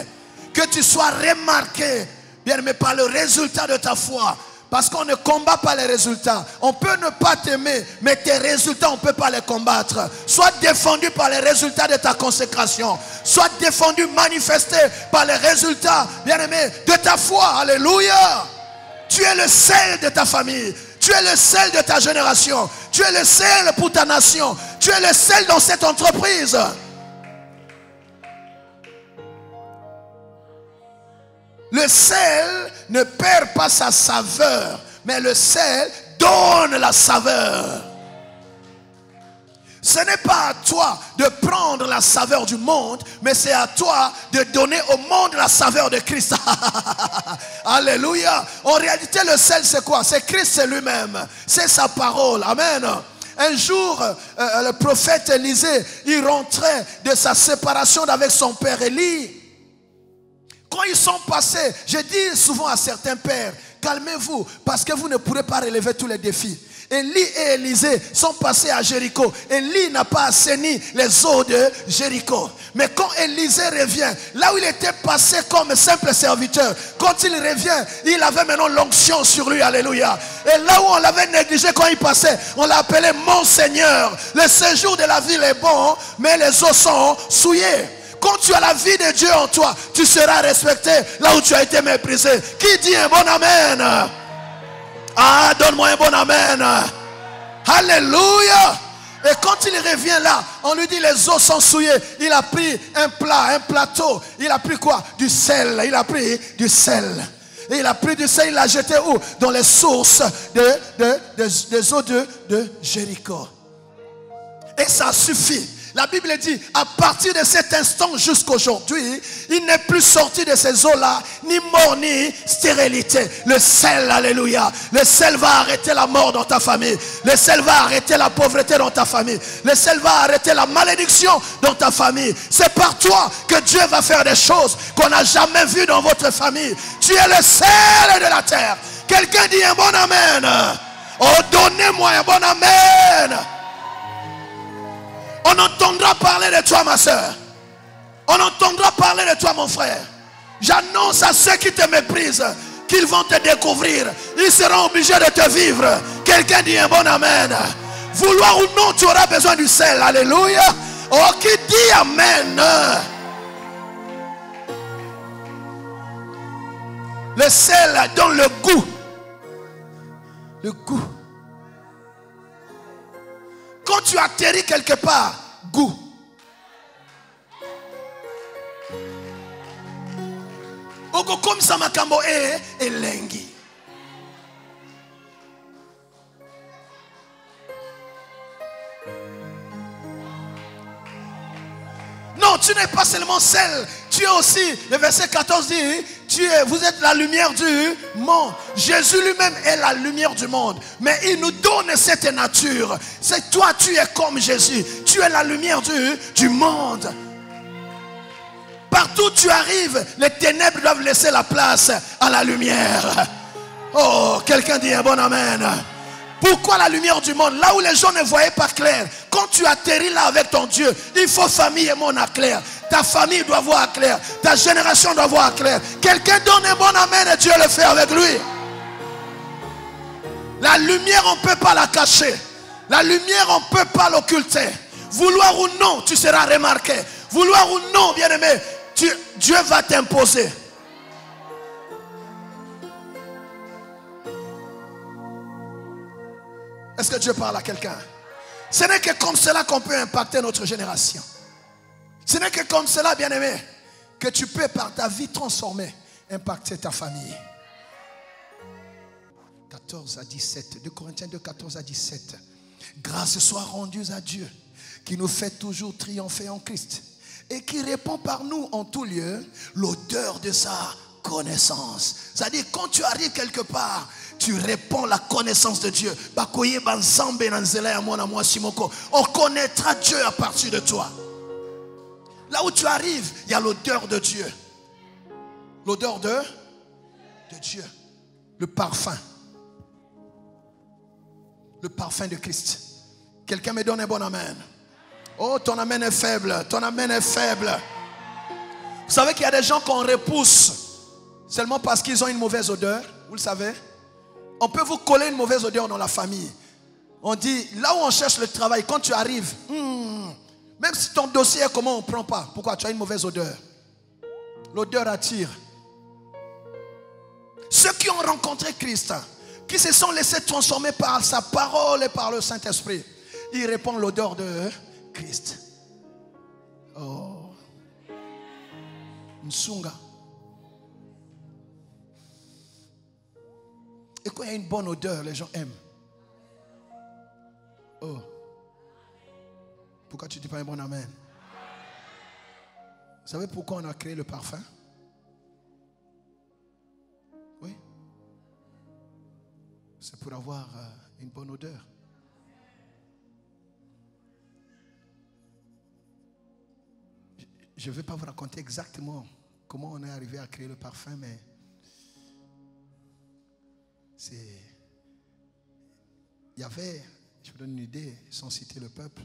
Que tu sois remarqué, bien aimé, par le résultat de ta foi. Parce qu'on ne combat pas les résultats. On peut ne pas t'aimer, mais tes résultats, on ne peut pas les combattre. Sois défendu par les résultats de ta consécration. Sois défendu, manifesté par les résultats, bien aimé, de ta foi. Alléluia. Tu es le sel de ta famille. Tu es le sel de ta génération. Tu es le sel pour ta nation. Tu es le sel dans cette entreprise. Le sel ne perd pas sa saveur, mais le sel donne la saveur. Ce n'est pas à toi de prendre la saveur du monde, mais c'est à toi de donner au monde la saveur de Christ. Alléluia. En réalité, le sel, c'est quoi? C'est Christ, c'est lui-même. C'est sa parole. Amen. Un jour, le prophète Élisée, il rentrait de sa séparation avec son père Élie. Quand ils sont passés, je dis souvent à certains pères, calmez-vous, parce que vous ne pourrez pas relever tous les défis. Élie et Élisée sont passés à Jéricho. Élie n'a pas assaini les eaux de Jéricho. Mais quand Élisée revient, là où il était passé comme simple serviteur, quand il revient, il avait maintenant l'onction sur lui. Alléluia. Et là où on l'avait négligé quand il passait, on l'a appelé mon Seigneur. Le séjour de la ville est bon, mais les eaux sont souillées. Quand tu as la vie de Dieu en toi, tu seras respecté là où tu as été méprisé. Qui dit un bon amen? Ah, donne-moi un bon amen. Alléluia. Et quand il revient là, on lui dit les eaux sont souillées. Il a pris un plat, un plateau. Il a pris quoi? Du sel. Il a pris du sel. Et il a pris du sel, il l'a jeté où? Dans les sources des eaux de Jéricho. Et ça suffit. La Bible dit, à partir de cet instant jusqu'aujourd'hui, il n'est plus sorti de ces eaux-là, ni mort, ni stérilité. Le sel, alléluia. Le sel va arrêter la mort dans ta famille. Le sel va arrêter la pauvreté dans ta famille. Le sel va arrêter la malédiction dans ta famille. C'est par toi que Dieu va faire des choses qu'on n'a jamais vues dans votre famille. Tu es le sel de la terre. Quelqu'un dit un bon amen. Oh, donnez-moi un bon amen. On entendra parler de toi, ma soeur. On entendra parler de toi, mon frère. J'annonce à ceux qui te méprisent qu'ils vont te découvrir. Ils seront obligés de te vivre. Quelqu'un dit un bon amen. Vouloir ou non, tu auras besoin du sel. Alléluia. Oh, qui dit amen? Le sel donne le goût. Le goût. Quand tu atterris quelque part, goût. Oko comme ça makambo et lengi. Non, tu n'es pas seulement sel. Tu es aussi, le verset 14 dit, vous êtes la lumière du monde. Jésus lui-même est la lumière du monde. Mais il nous donne cette nature. C'est toi, tu es comme Jésus. Tu es la lumière du monde. Pas Partout où tu arrives, les ténèbres doivent laisser la place à la lumière. Oh, quelqu'un dit un bon amen. Pourquoi la lumière du monde? Là où les gens ne voyaient pas clair. Quand tu atterris là avec ton Dieu, il faut famille et monde à clair. Ta famille doit voir clair. Ta génération doit voir clair. Quelqu'un donne un bon amen et Dieu le fait avec lui. La lumière, on ne peut pas la cacher. La lumière, on ne peut pas l'occulter. Vouloir ou non, tu seras remarqué. Vouloir ou non, bien-aimé, Dieu va t'imposer. Est-ce que Dieu parle à quelqu'un? Ce n'est que comme cela qu'on peut impacter notre génération. Ce n'est que comme cela, bien-aimé, que tu peux par ta vie transformée impacter ta famille. 14 à 17, 2 Corinthiens 2, 14 à 17. Grâce soit rendue à Dieu, qui nous fait toujours triompher en Christ et qui répand par nous en tout lieu l'odeur de sa connaissance. C'est-à-dire, quand tu arrives quelque part, tu répands la connaissance de Dieu. On connaîtra Dieu à partir de toi. Là où tu arrives, il y a l'odeur de Dieu. L'odeur de Dieu. Le parfum. Le parfum de Christ. Quelqu'un me donne un bon amen. Oh, ton amen est faible. Ton amen est faible. Vous savez qu'il y a des gens qu'on repousse seulement parce qu'ils ont une mauvaise odeur. Vous le savez? On peut vous coller une mauvaise odeur dans la famille. On dit, là où on cherche le travail, quand tu arrives, même si ton dossier est comment, on ne prend pas. Pourquoi? Tu as une mauvaise odeur. L'odeur attire. Ceux qui ont rencontré Christ, qui se sont laissés transformer par sa parole et par le Saint-Esprit, ils répandent l'odeur de Christ. Oh. Nsunga. Et quand il y a une bonne odeur, les gens aiment. Oh. Pourquoi tu ne dis pas un bon amen? Vous savez pourquoi on a créé le parfum? Oui. C'est pour avoir une bonne odeur. Je ne vais pas vous raconter exactement comment on est arrivé à créer le parfum, mais il y avait, je vous donne une idée, sans citer le peuple,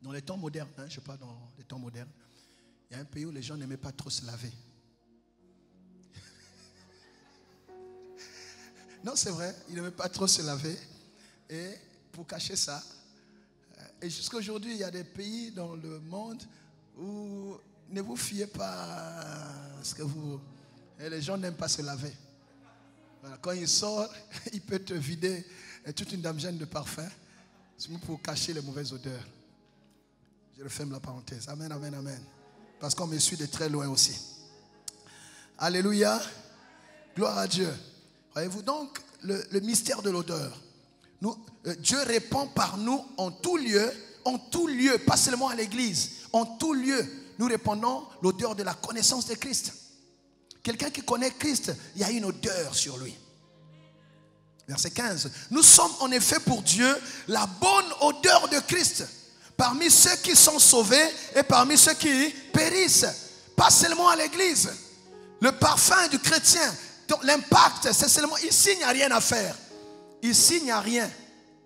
dans les temps modernes, je ne sais pas, dans les temps modernes, il y a un pays où les gens n'aimaient pas trop se laver. Non, c'est vrai, ils n'aimaient pas trop se laver. Et pour cacher ça, et jusqu'à aujourd'hui, il y a des pays dans le monde où ne vous fiez pas à ce que vous... Et les gens n'aiment pas se laver. Voilà, quand il sort, il peut te vider toute une damgène de parfum. C'est pour cacher les mauvaises odeurs. Je referme la parenthèse. Amen, amen, amen. Parce qu'on me suit de très loin aussi. Alléluia. Gloire à Dieu. Voyez-vous donc le mystère de l'odeur. Dieu répand par nous en tout lieu, pas seulement à l'église. En tout lieu, nous répandons l'odeur de la connaissance de Christ. Quelqu'un qui connaît Christ, il y a une odeur sur lui. Verset 15. Nous sommes en effet pour Dieu la bonne odeur de Christ parmi ceux qui sont sauvés et parmi ceux qui périssent. Pas seulement à l'église. Le parfum du chrétien, l'impact, c'est seulement ici, il n'y a rien à faire. Ici, il n'y a rien.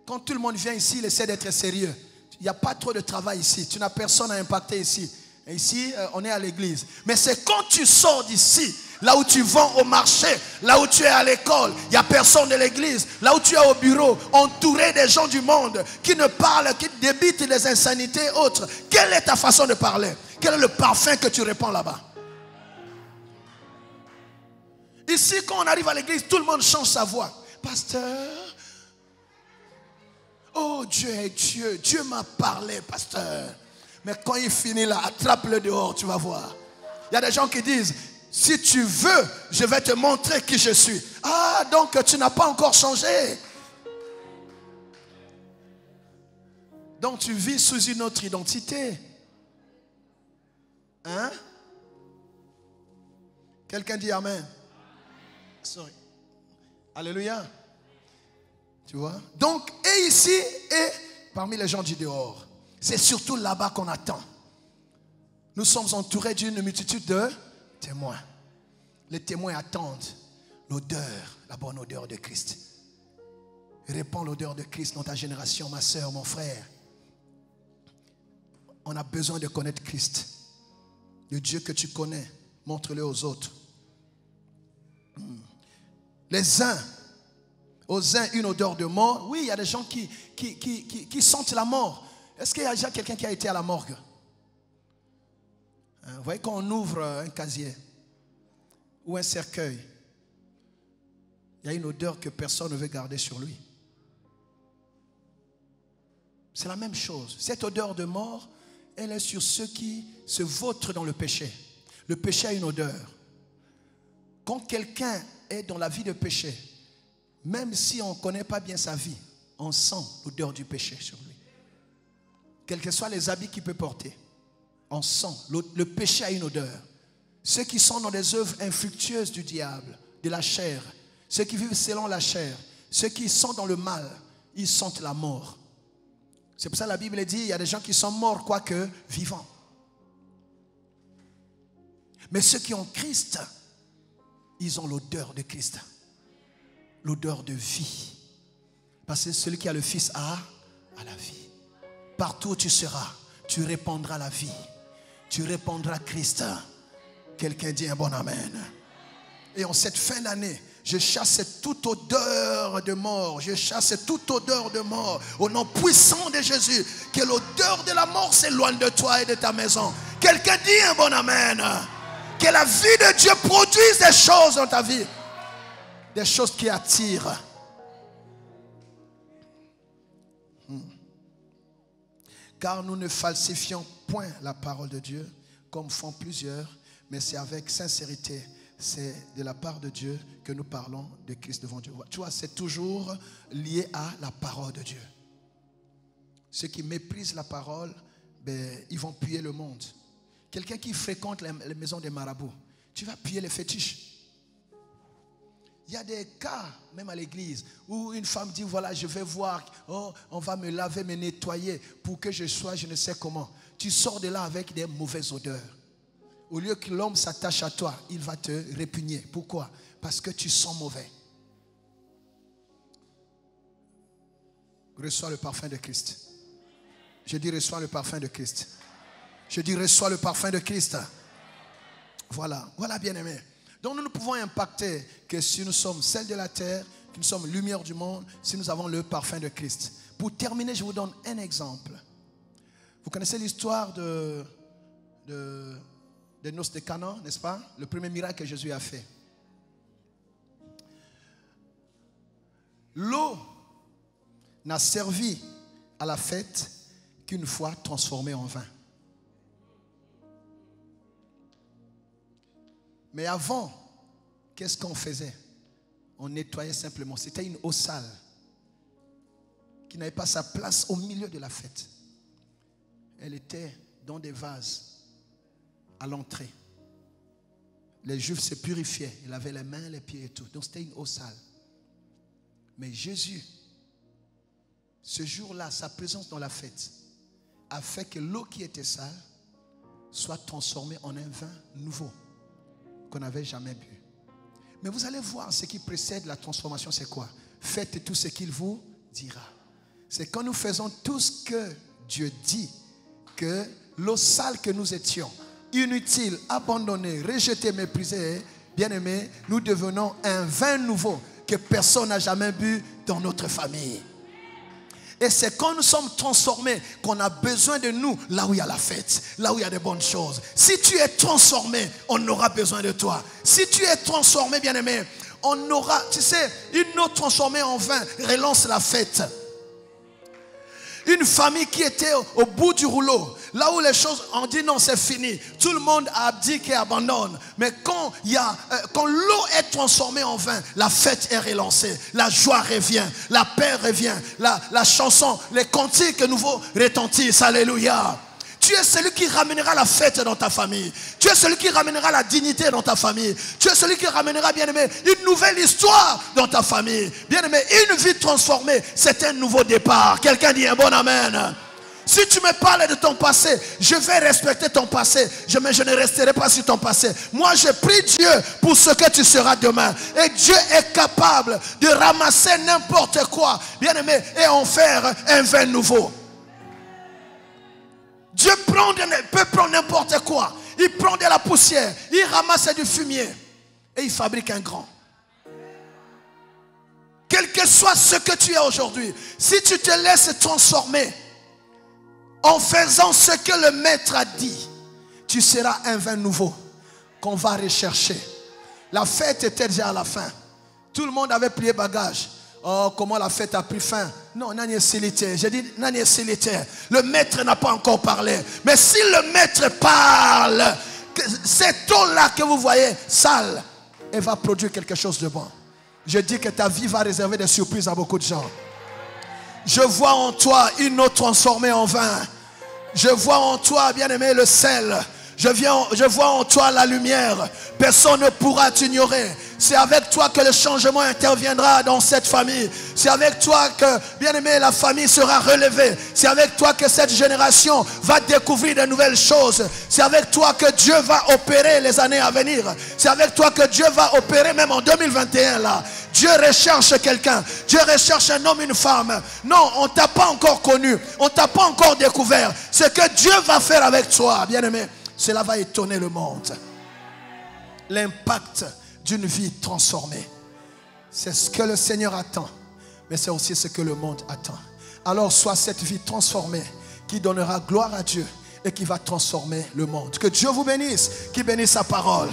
Quand tout le monde vient ici, il essaie d'être sérieux. Il n'y a pas trop de travail ici. Tu n'as personne à impacter ici. Et ici, on est à l'église. Mais c'est quand tu sors d'ici, là où tu vends au marché, là où tu es à l'école, il n'y a personne de l'église. Là où tu es au bureau, entouré des gens du monde qui ne parlent, qui débitent les insanités et autres. Quelle est ta façon de parler? Quel est le parfum que tu répands là-bas? Ici, quand on arrive à l'église, tout le monde change sa voix. Pasteur, oh Dieu est Dieu. Dieu m'a parlé, pasteur. Mais quand il finit là, attrape-le dehors, tu vas voir. Il y a des gens qui disent, si tu veux, je vais te montrer qui je suis. Ah, donc tu n'as pas encore changé. Donc tu vis sous une autre identité. Hein? Quelqu'un dit amen. Sorry. Alléluia. Tu vois? Donc, et ici, et parmi les gens du dehors. C'est surtout là-bas qu'on attend. Nous sommes entourés d'une multitude de témoins. Les témoins attendent l'odeur, la bonne odeur de Christ. Répands l'odeur de Christ dans ta génération, ma soeur, mon frère. On a besoin de connaître Christ. Le Dieu que tu connais, montre-le aux autres. Les uns, aux uns, une odeur de mort. Oui, il y a des gens qui sentent la mort. Est-ce qu'il y a déjà quelqu'un qui a été à la morgue? Vous voyez, quand on ouvre un casier ou un cercueil, il y a une odeur que personne ne veut garder sur lui. C'est la même chose. Cette odeur de mort, elle est sur ceux qui se vautrent dans le péché. Le péché a une odeur. Quand quelqu'un est dans la vie de péché, même si on ne connaît pas bien sa vie, on sent l'odeur du péché sur lui. Quels que soient les habits qu'il peut porter, on sent. Le péché a une odeur. Ceux qui sont dans des œuvres infructueuses du diable, de la chair, ceux qui vivent selon la chair, ceux qui sont dans le mal, ils sentent la mort. C'est pour ça que la Bible dit, il y a des gens qui sont morts quoique vivants. Mais ceux qui ont Christ, ils ont l'odeur de Christ. L'odeur de vie. Parce que celui qui a le Fils a la vie. Partout où tu seras, tu répandras la vie. Tu répandras Christ. Quelqu'un dit un bon amen. Et en cette fin d'année, je chasse toute odeur de mort. Je chasse toute odeur de mort. Au nom puissant de Jésus. Que l'odeur de la mort s'éloigne de toi et de ta maison. Quelqu'un dit un bon amen. Que la vie de Dieu produise des choses dans ta vie. Des choses qui attirent. Car nous ne falsifions point la parole de Dieu, comme font plusieurs, mais c'est avec sincérité. C'est de la part de Dieu que nous parlons de Christ devant Dieu. Tu vois, c'est toujours lié à la parole de Dieu. Ceux qui méprisent la parole, ils vont piller le monde. Quelqu'un qui fréquente les maisons des marabouts, tu vas piller les fétiches. Il y a des cas, même à l'église, où une femme dit, voilà, je vais voir, on va me laver, me nettoyer pour que je sois, je ne sais comment. Tu sors de là avec des mauvaises odeurs. Au lieu que l'homme s'attache à toi, il va te répugner. Pourquoi? Parce que tu sens mauvais. Reçois le parfum de Christ. Je dis, reçois le parfum de Christ. Je dis, reçois le parfum de Christ. Voilà, voilà, bien-aimés. Donc nous ne pouvons impacter que si nous sommes sel de la terre, que nous sommes lumière du monde, si nous avons le parfum de Christ. Pour terminer, je vous donne un exemple. Vous connaissez l'histoire des noces de Cana, n'est-ce pas? Le premier miracle que Jésus a fait. L'eau n'a servi à la fête qu'une fois transformée en vin. Mais avant, qu'est-ce qu'on faisait? On nettoyait simplement. C'était une eau sale qui n'avait pas sa place au milieu de la fête. Elle était dans des vases à l'entrée. Les Juifs se purifiaient. Ils avaient les mains, les pieds et tout. Donc c'était une eau sale. Mais Jésus, ce jour-là, sa présence dans la fête a fait que l'eau qui était sale soit transformée en un vin nouveau qu'on n'avait jamais bu. Mais vous allez voir, ce qui précède la transformation, c'est quoi? Faites tout ce qu'il vous dira. C'est quand nous faisons tout ce que Dieu dit, que l'eau sale que nous étions, inutile, abandonnée, rejetée, méprisée, bien-aimés, nous devenons un vin nouveau que personne n'a jamais bu dans notre famille. Et c'est quand nous sommes transformés qu'on a besoin de nous là où il y a la fête, là où il y a des bonnes choses. Si tu es transformé, on aura besoin de toi. Si tu es transformé, bien-aimé, on aura, tu sais, une eau transformée en vin relance la fête. Une famille qui était au bout du rouleau, là où les choses, on dit non, c'est fini. Tout le monde abdique et abandonne. Mais quand l'eau est transformée en vin, la fête est relancée. La joie revient, la paix revient. La chanson, les cantiques nouveaux retentissent. Alléluia. Tu es celui qui ramènera la fête dans ta famille. Tu es celui qui ramènera la dignité dans ta famille. Tu es celui qui ramènera, bien-aimé, une nouvelle histoire dans ta famille. Bien-aimé, une vie transformée, c'est un nouveau départ. Quelqu'un dit un bon amen. Si tu me parles de ton passé, je vais respecter ton passé. Mais je ne resterai pas sur ton passé. Moi, je prie Dieu pour ce que tu seras demain. Et Dieu est capable de ramasser n'importe quoi, bien-aimé, et en faire un vin nouveau. Dieu peut prendre n'importe quoi. Il prend de la poussière, il ramasse du fumier et il fabrique un grand. Quel que soit ce que tu es aujourd'hui, si tu te laisses transformer en faisant ce que le maître a dit, tu seras un vin nouveau qu'on va rechercher. La fête était déjà à la fin. Tout le monde avait plié bagage. Oh, comment la fête a pris fin. Non, Nani est solitaire. J'ai dit, Nani est solitaire. Le maître n'a pas encore parlé. Mais si le maître parle, cette eau-là que vous voyez, sale, elle va produire quelque chose de bon. Je dis que ta vie va réserver des surprises à beaucoup de gens. Je vois en toi une eau transformée en vin. Je vois en toi, bien-aimé, le sel. Je vois en toi la lumière. Personne ne pourra t'ignorer. C'est avec toi que le changement interviendra dans cette famille. C'est avec toi que, bien-aimé, la famille sera relevée. C'est avec toi que cette génération va découvrir de nouvelles choses. C'est avec toi que Dieu va opérer les années à venir. C'est avec toi que Dieu va opérer même en 2021 là. Dieu recherche quelqu'un. Dieu recherche un homme, une femme. Non, on ne t'a pas encore connu. On ne t'a pas encore découvert. Ce que Dieu va faire avec toi, bien-aimé, cela va étonner le monde. L'impact d'une vie transformée, c'est ce que le Seigneur attend, mais c'est aussi ce que le monde attend. Alors soit cette vie transformée qui donnera gloire à Dieu et qui va transformer le monde. Que Dieu vous bénisse, qui bénisse sa parole.